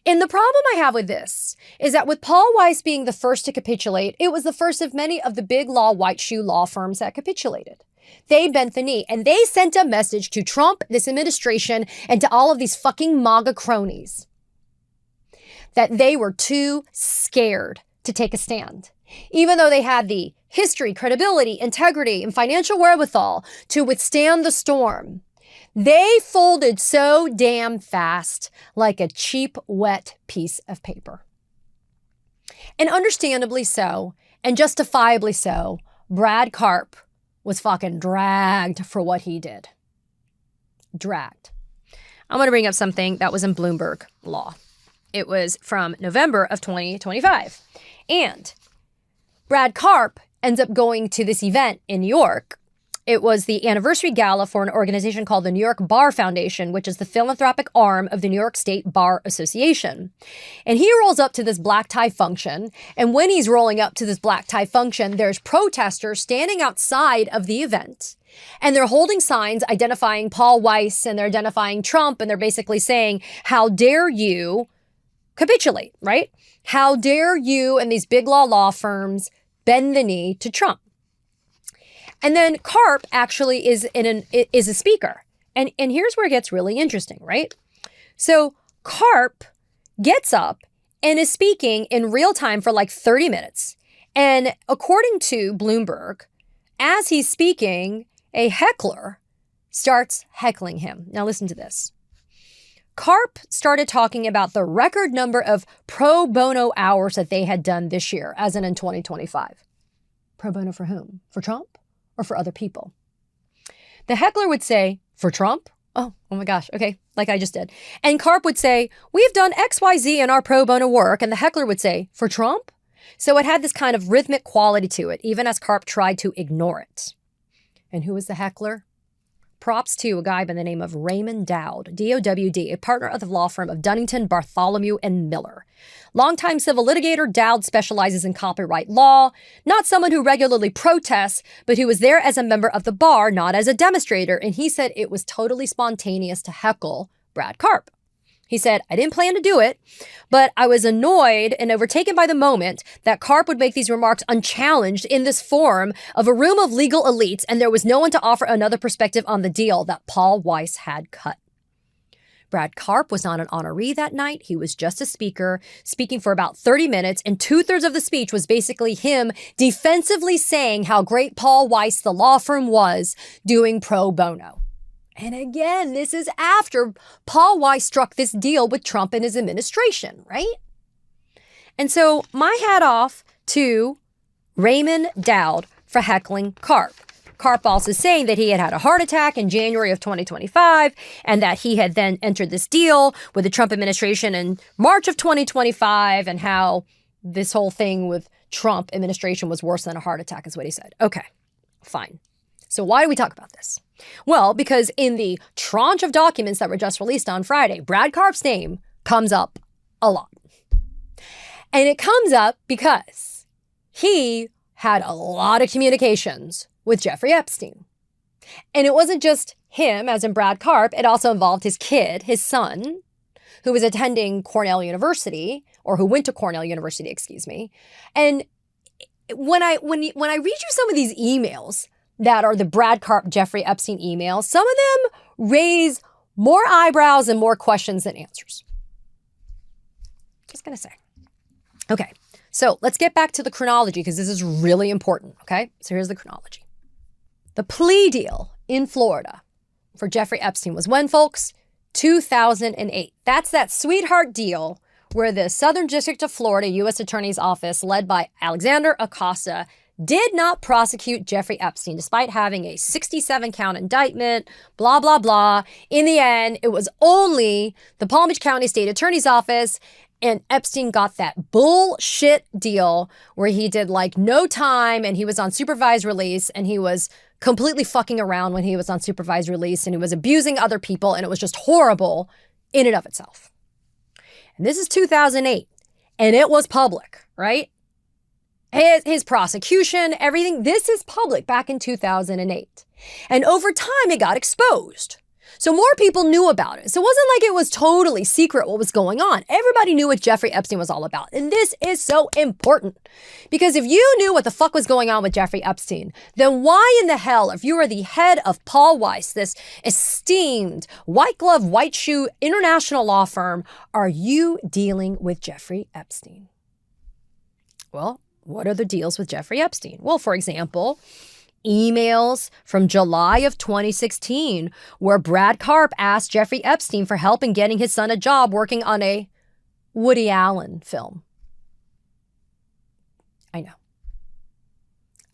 And the problem I have with this is that with Paul Weiss being the first to capitulate, it was the first of many of the big white shoe law firms that capitulated. They bent the knee and they sent a message to Trump, this administration, and to all of these fucking MAGA cronies that they were too scared to take a stand, even though they had the history, credibility, integrity, and financial wherewithal to withstand the storm. They folded so damn fast, like a cheap, wet piece of paper. And understandably so, and justifiably so, Brad Karp was fucking dragged for what he did. Dragged. I'm going to bring up something that was in Bloomberg Law. It was from November of 2025. And Brad Karp ends up going to this event in New York. It was the anniversary gala for an organization called the New York Bar Foundation, which is the philanthropic arm of the New York State Bar Association. And he rolls up to this black tie function. And when he's rolling up to this black tie function, there's protesters standing outside of the event. And they're holding signs identifying Paul Weiss, and they're identifying Trump. And they're basically saying, how dare you capitulate, right? How dare you and these big law firms bend the knee to Trump? And then Karp actually is a speaker. And here's where it gets really interesting, right? So Karp gets up and is speaking in real time for 30 minutes. And according to Bloomberg, as he's speaking, a heckler starts heckling him. Now listen to this. Karp started talking about the record number of pro bono hours that they had done this year, as in 2025. Pro bono for whom? For Trump? Or for other people? The heckler would say, for Trump? Oh my gosh. Okay. Like I just did. And Karp would say, we've done XYZ in our pro bono work. And the heckler would say, for Trump? So it had this kind of rhythmic quality to it, even as Karp tried to ignore it. And who was the heckler? Props to a guy by the name of Raymond Dowd, D-O-W-D, a partner of the law firm of Dunnington, Bartholomew, and Miller. Longtime civil litigator, Dowd specializes in copyright law, not someone who regularly protests, but who was there as a member of the bar, not as a demonstrator. And he said it was totally spontaneous to heckle Brad Karp. He said, I didn't plan to do it, but I was annoyed and overtaken by the moment that Karp would make these remarks unchallenged in this forum of a room of legal elites, and there was no one to offer another perspective on the deal that Paul Weiss had cut. Brad Karp was not an honoree that night. He was just a speaker, speaking for about 30 minutes, and 2/3 of the speech was basically him defensively saying how great Paul Weiss, the law firm, was doing pro bono. And again, this is after Paul Weiss struck this deal with Trump and his administration, right? And so my hat off to Raymond Dowd for heckling Karp. Karp also saying that he had a heart attack in January of 2025 and that he had then entered this deal with the Trump administration in March of 2025 and how this whole thing with Trump administration was worse than a heart attack is what he said. Okay, fine. So why do we talk about this? Well, because in the tranche of documents that were just released on Friday, Brad Karp's name comes up a lot. And it comes up because he had a lot of communications with Jeffrey Epstein. And it wasn't just him, as in Brad Karp. It also involved his kid, his son, who was attending Cornell University, or who went to Cornell University, excuse me. And when I read you some of these emails that are the Brad Karp, Jeffrey Epstein emails, some of them raise more eyebrows and more questions than answers. Just gonna say. Okay, so let's get back to the chronology because this is really important, okay? So here's the chronology. The plea deal in Florida for Jeffrey Epstein was when, folks? 2008. That's that sweetheart deal where the Southern District of Florida U.S. Attorney's Office, led by Alexander Acosta, did not prosecute Jeffrey Epstein, despite having a 67-count indictment, blah, blah, blah. In the end, it was only the Palm Beach County State Attorney's Office, and Epstein got that bullshit deal where he did like no time and he was on supervised release and he was completely fucking around when he was on supervised release and he was abusing other people and it was just horrible in and of itself. And this is 2008 and it was public, right? His prosecution, everything, this is public back in 2008. And over time, it got exposed. So more people knew about it. So it wasn't like it was totally secret what was going on. Everybody knew what Jeffrey Epstein was all about. And this is so important because if you knew what the fuck was going on with Jeffrey Epstein, then why in the hell, if you are the head of Paul Weiss, this esteemed white glove, white shoe international law firm, are you dealing with Jeffrey Epstein? Well, what are the deals with Jeffrey Epstein? Well, for example, emails from July of 2016 where Brad Karp asked Jeffrey Epstein for help in getting his son a job working on a Woody Allen film. I know.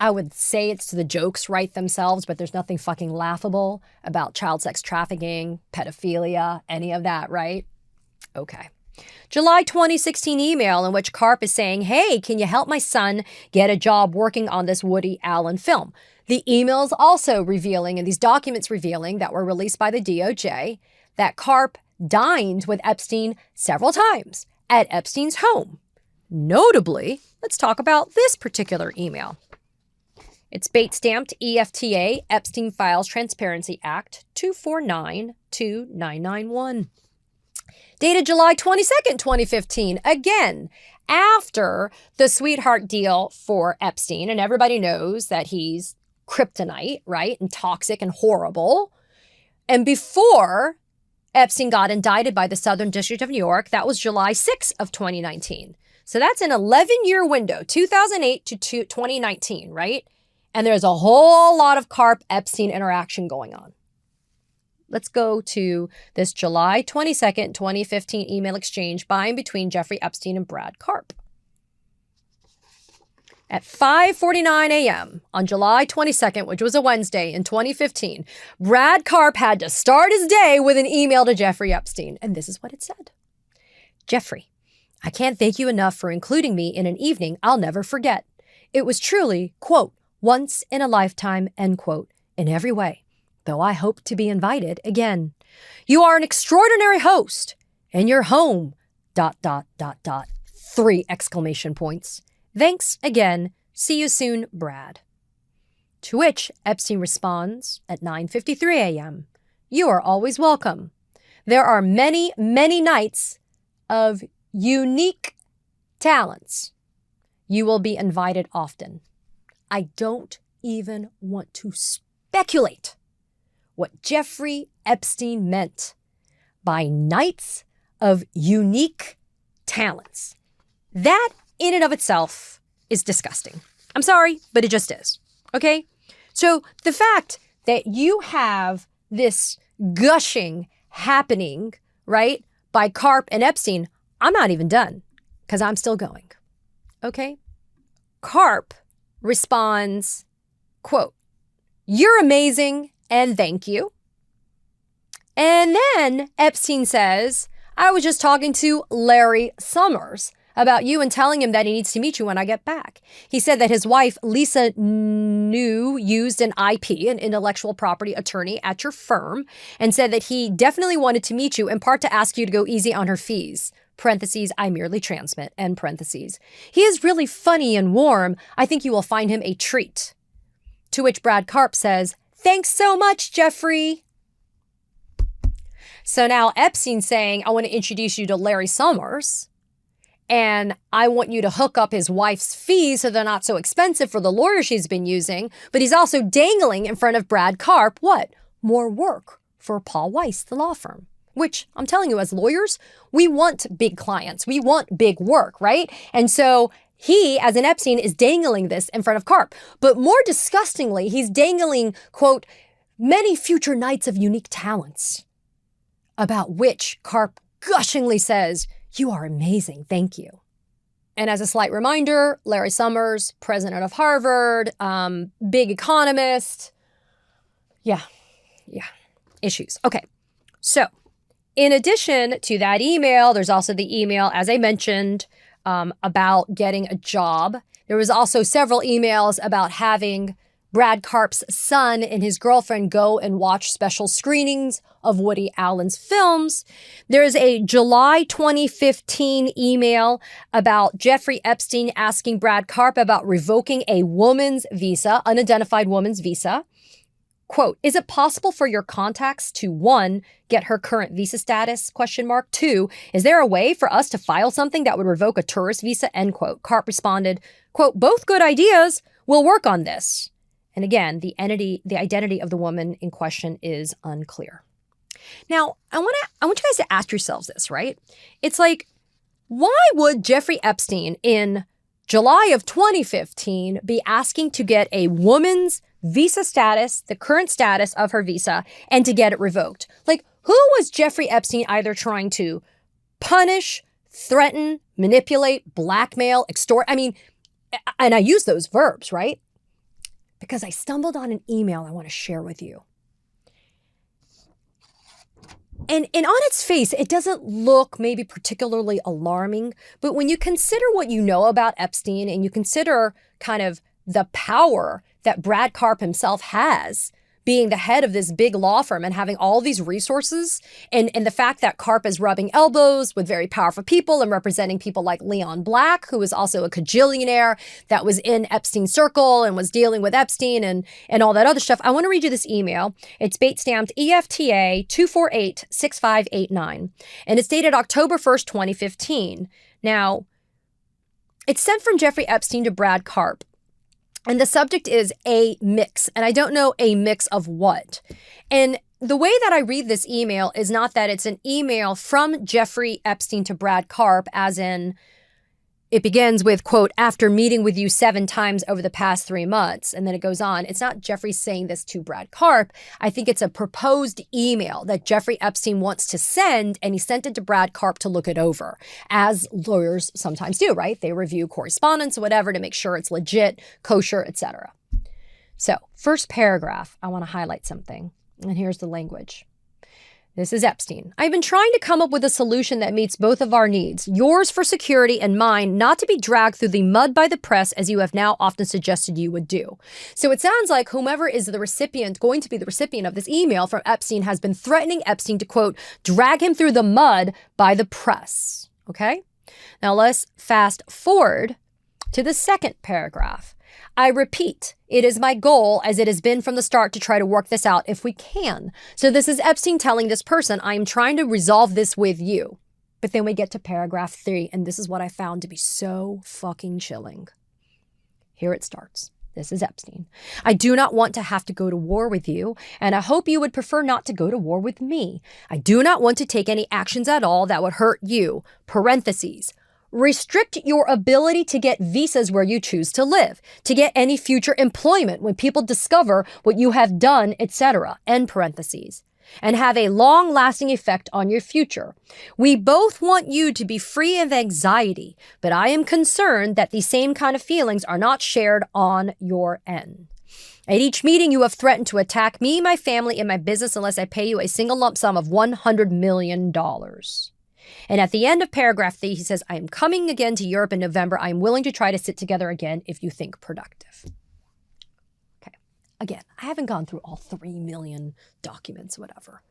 I would say it's the jokes write themselves, but there's nothing fucking laughable about child sex trafficking, pedophilia, any of that, right? Okay. July 2016 email in which Karp is saying, hey, can you help my son get a job working on this Woody Allen film? The emails also revealing, and these documents revealing that were released by the DOJ, that Karp dined with Epstein several times at Epstein's home. Notably, let's talk about this particular email. It's bait-stamped EFTA, Epstein Files Transparency Act 2492991. Dated July 22nd, 2015. Again, after the sweetheart deal for Epstein, and everybody knows that he's kryptonite, right? And toxic and horrible. And before Epstein got indicted by the Southern District of New York, that was July 6th of 2019. So that's an 11-year window, 2008 to 2019, right? And there's a whole lot of Karp-Epstein interaction going on. Let's go to this July 22nd, 2015 email exchange by and between Jeffrey Epstein and Brad Karp. At 5:49 a.m. on July 22nd, which was a Wednesday in 2015, Brad Karp had to start his day with an email to Jeffrey Epstein. And this is what it said. Jeffrey, I can't thank you enough for including me in an evening I'll never forget. It was truly, quote, once in a lifetime, end quote, in every way, though I hope to be invited again. You are an extraordinary host, and your home, ... 3 exclamation points. Thanks again. See you soon, Brad. To which Epstein responds at 9:53 a.m. You are always welcome. There are many, many nights of unique talents. You will be invited often. I don't even want to speculate what Jeffrey Epstein meant by nights of unique talents. That in and of itself is disgusting. I'm sorry, but it just is. Okay? So the fact that you have this gushing happening, right, by Karp and Epstein, I'm not even done because I'm still going. Okay? Karp responds, quote, you're amazing and thank you. And then Epstein says, I was just talking to Larry Summers about you and telling him that he needs to meet you when I get back. He said that his wife, Lisa New, used an IP, an intellectual property attorney at your firm, and said that he definitely wanted to meet you in part to ask you to go easy on her fees. parentheses, I merely transmit, end parentheses. He is really funny and warm. I think you will find him a treat. To which Brad Karp says, thanks so much, Jeffrey. So now Epstein's saying, I want to introduce you to Larry Summers, and I want you to hook up his wife's fees so they're not so expensive for the lawyer she's been using. But he's also dangling in front of Brad Karp, what? More work for Paul Weiss, the law firm. Which, I'm telling you, as lawyers, we want big clients. We want big work, right? And so he, as an Epstein, is dangling this in front of Karp. But more disgustingly, he's dangling, quote, many future nights of unique talents, about which Karp gushingly says, you are amazing, thank you. And as a slight reminder, Larry Summers, president of Harvard, big economist. Yeah, issues. Okay, so in addition to that email, there's also the email, as I mentioned, about getting a job. There was also several emails about having Brad Karp's son and his girlfriend go and watch special screenings of Woody Allen's films. There's a July 2015 email about Jeffrey Epstein asking Brad Karp about revoking a woman's visa, unidentified woman's visa. Quote, is it possible for your contacts to, 1, get her current visa status, ? 2, is there a way for us to file something that would revoke a tourist visa, end quote. Karp responded, quote, both good ideas. We'll work on this. And again, the identity of the woman in question is unclear. Now, I want you guys to ask yourselves this, right? It's like, why would Jeffrey Epstein in July of 2015 be asking to get a woman's visa status, the current status of her visa, and to get it revoked? Like, who was Jeffrey Epstein either trying to punish, threaten, manipulate, blackmail, extort? I mean, and I use those verbs, right? Because I stumbled on an email I want to share with you. And on its face, it doesn't look maybe particularly alarming, but when you consider what you know about Epstein and you consider kind of the power that Brad Karp himself has, being the head of this big law firm and having all these resources, and the fact that Karp is rubbing elbows with very powerful people and representing people like Leon Black, who is also a cajillionaire that was in Epstein's circle and was dealing with Epstein and all that other stuff. I want to read you this email. It's bait stamped EFTA 2486589, and it's dated October 1st, 2015. Now, it's sent from Jeffrey Epstein to Brad Karp. And the subject is a mix, and I don't know a mix of what. And the way that I read this email is not that it's an email from Jeffrey Epstein to Brad Karp, as in it begins with, quote, after meeting with you 7 times over the past 3 months. And then it goes on. It's not Jeffrey saying this to Brad Karp. I think it's a proposed email that Jeffrey Epstein wants to send, and he sent it to Brad Karp to look it over, as lawyers sometimes do, right? They review correspondence or whatever to make sure it's legit, kosher, etc. So, first paragraph, I want to highlight something. And here's the language. This is Epstein. I've been trying to come up with a solution that meets both of our needs, yours for security and mine not to be dragged through the mud by the press as you have now often suggested you would do. So it sounds like whomever is the recipient, going to be the recipient of this email from Epstein, has been threatening Epstein to, quote, drag him through the mud by the press. Okay? Now let's fast forward to the second paragraph. I repeat, it is my goal, as it has been from the start, to try to work this out if we can. So this is Epstein telling this person, I am trying to resolve this with you. But then we get to paragraph 3, and this is what I found to be so fucking chilling. Here it starts. This is Epstein. I do not want to have to go to war with you, and I hope you would prefer not to go to war with me. I do not want to take any actions at all that would hurt you. Parentheses. Restrict your ability to get visas where you choose to live, to get any future employment when people discover what you have done, etc., end parentheses, and have a long-lasting effect on your future. We both want you to be free of anxiety, but I am concerned that the same kind of feelings are not shared on your end. At each meeting, you have threatened to attack me, my family, and my business unless I pay you a single lump sum of $100 million. And at the end of paragraph 3, he says, I am coming again to Europe in November. I am willing to try to sit together again if you think productive. Okay. Again, I haven't gone through all 3 million documents, whatever.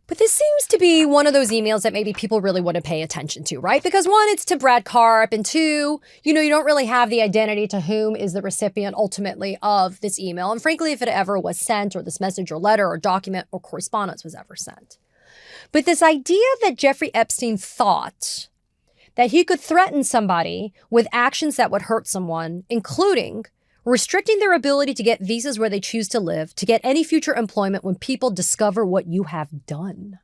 But this seems to be one of those emails that maybe people really wouldn't pay attention to, right? Because one, it's to Brad Karp, and two, you don't really have the identity to whom is the recipient ultimately of this email. And frankly, if it ever was sent, or this message or letter or document or correspondence was ever sent. But this idea that Jeffrey Epstein thought that he could threaten somebody with actions that would hurt someone, including restricting their ability to get visas where they choose to live, to get any future employment when people discover what you have done.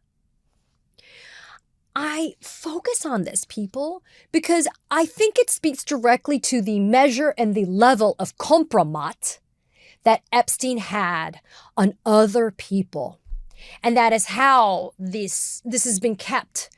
I focus on this, people, because I think it speaks directly to the measure and the level of compromat that Epstein had on other people. And that is how this has been kept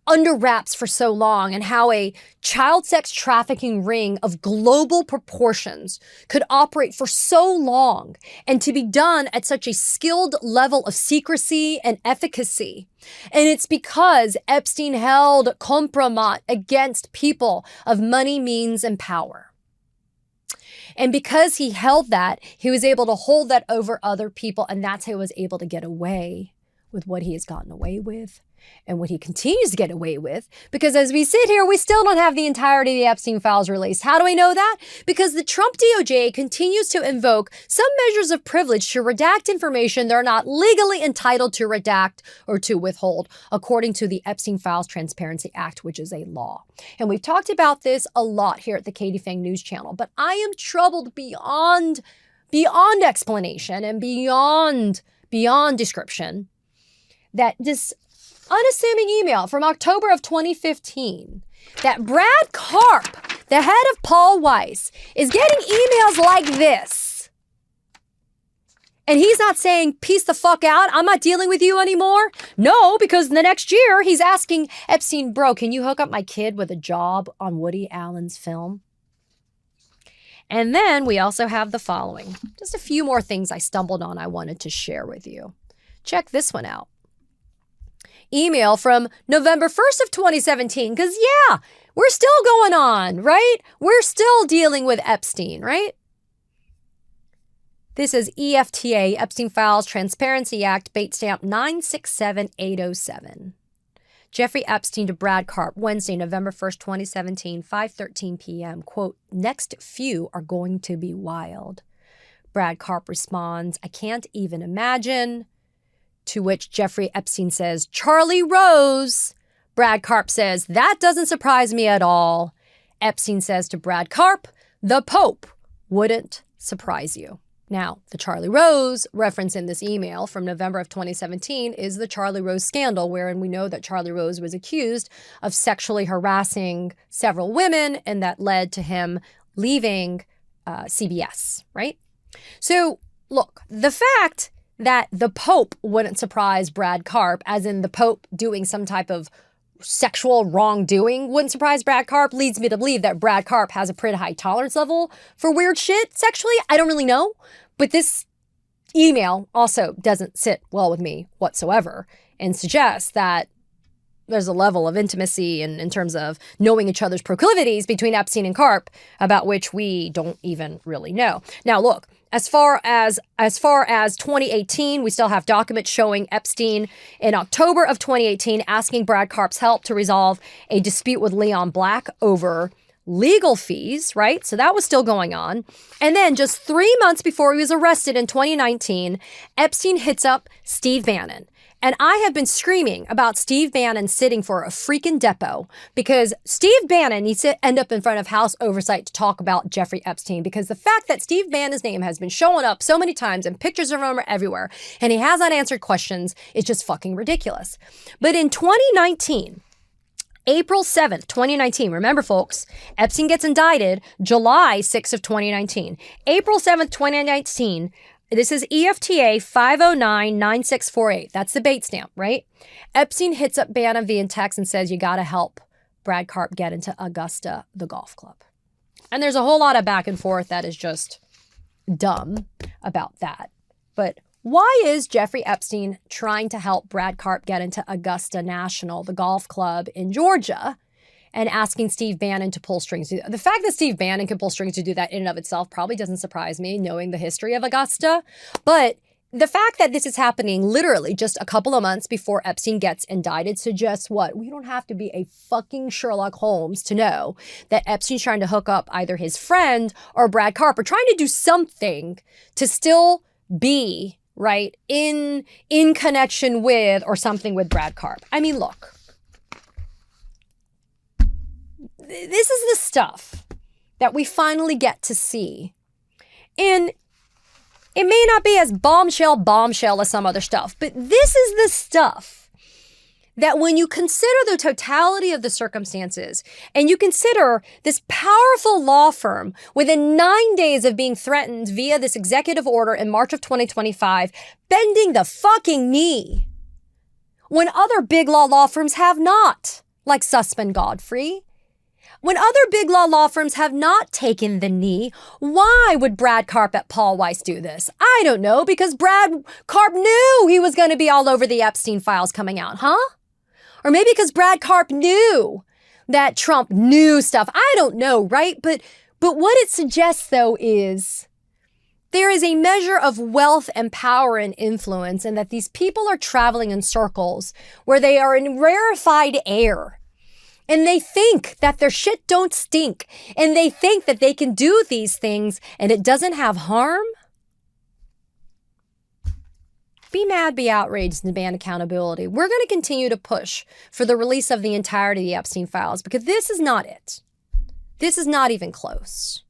under wraps for so long, and how a child sex trafficking ring of global proportions could operate for so long and to be done at such a skilled level of secrecy and efficacy. And it's because Epstein held compromat against people of money, means, and power. And because he held that, he was able to hold that over other people, and that's how he was able to get away with what he has gotten away with. And what he continues to get away with, because as we sit here, we still don't have the entirety of the Epstein files released. How do we know that? Because the Trump DOJ continues to invoke some measures of privilege to redact information they're not legally entitled to redact or to withhold, according to the Epstein Files Transparency Act, which is a law. And we've talked about this a lot here at the Katie Phang News Channel, but I am troubled beyond explanation and beyond description that this unassuming email from October of 2015 that Brad Karp, the head of Paul Weiss, is getting emails like this. And he's not saying, peace the fuck out, I'm not dealing with you anymore. No, because the next year he's asking Epstein, bro, can you hook up my kid with a job on Woody Allen's film? And then we also have the following. Just a few more things I stumbled on I wanted to share with you. Check this one out. Email from November 1st of 2017, because yeah, we're still going on, right? We're still dealing with Epstein, right? This is EFTA, Epstein Files Transparency Act, bait stamp 967807. Jeffrey Epstein to Brad Karp, Wednesday, November 1st, 2017, 5:13 p.m. Quote, next few are going to be wild. Brad Karp responds, I can't even imagine. To which Jeffrey Epstein says, Charlie Rose. Brad Karp says, that doesn't surprise me at all. Epstein says to Brad Karp, the Pope wouldn't surprise you. Now, the Charlie Rose reference in this email from November of 2017 is the Charlie Rose scandal, wherein we know that Charlie Rose was accused of sexually harassing several women, and that led to him leaving CBS, right? So, look, the fact that the Pope wouldn't surprise Brad Karp, as in the Pope doing some type of sexual wrongdoing wouldn't surprise Brad Karp, leads me to believe that Brad Karp has a pretty high tolerance level for weird shit sexually. I don't really know, but this email also doesn't sit well with me whatsoever and suggests that there's a level of intimacy in terms of knowing each other's proclivities between Epstein and Karp about which we don't even really know. Now, look, as far as 2018, we still have documents showing Epstein in October of 2018 asking Brad Karp's help to resolve a dispute with Leon Black over legal fees, right? So that was still going on. And then just 3 months before he was arrested in 2019, Epstein hits up Steve Bannon. And I have been screaming about Steve Bannon sitting for a freaking depot, because Steve Bannon needs to end up in front of House Oversight to talk about Jeffrey Epstein, because the fact that Steve Bannon's name has been showing up so many times and pictures of him are everywhere, and he has unanswered questions, is just fucking ridiculous. But in 2019, April 7th, 2019, remember folks, Epstein gets indicted July 6th of 2019. April 7th, 2019, this is EFTA 5099648. That's the bait stamp, right? Epstein hits up Bannon via text and says, you got to help Brad Karp get into Augusta, the golf club. And there's a whole lot of back and forth that is just dumb about that. But why is Jeffrey Epstein trying to help Brad Karp get into Augusta National, the golf club in Georgia, and asking Steve Bannon to pull strings? The fact that Steve Bannon can pull strings to do that in and of itself probably doesn't surprise me, knowing the history of Augusta. But the fact that this is happening literally just a couple of months before Epstein gets indicted suggests what? We don't have to be a fucking Sherlock Holmes to know that Epstein's trying to hook up either his friend or Brad Karp, or trying to do something to still be, right, in connection with or something with Brad Karp. I mean, look, this is the stuff that we finally get to see. And it may not be as bombshell as some other stuff, but this is the stuff that when you consider the totality of the circumstances and you consider this powerful law firm within 9 days of being threatened via this executive order in March of 2025, bending the fucking knee when other big law firms have not, like Sussman Godfrey. When other big law firms have not taken the knee, why would Brad Karp at Paul Weiss do this? I don't know, because Brad Karp knew he was going to be all over the Epstein files coming out, huh? Or maybe because Brad Karp knew that Trump knew stuff. I don't know, right? But what it suggests, though, is there is a measure of wealth and power and influence, and that these people are traveling in circles where they are in rarefied air. And they think that their shit don't stink. And they think that they can do these things and it doesn't have harm. Be mad, be outraged, and demand accountability. We're going to continue to push for the release of the entirety of the Epstein files, because this is not it. This is not even close.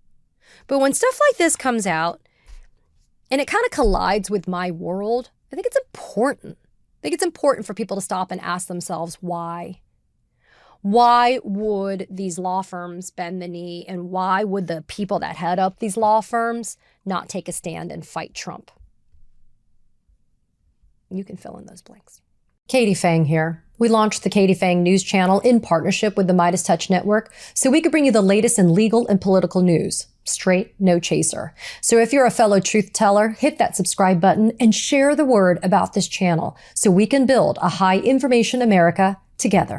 But when stuff like this comes out and it kind of collides with my world, I think it's important. I think it's important for people to stop and ask themselves why. Why would these law firms bend the knee, and why would the people that head up these law firms not take a stand and fight Trump? You can fill in those blanks. Katie Phang here. We launched the Katie Phang News Channel in partnership with the Midas Touch Network so we could bring you the latest in legal and political news. Straight, no chaser. So if you're a fellow truth teller, hit that subscribe button and share the word about this channel so we can build a high information America together.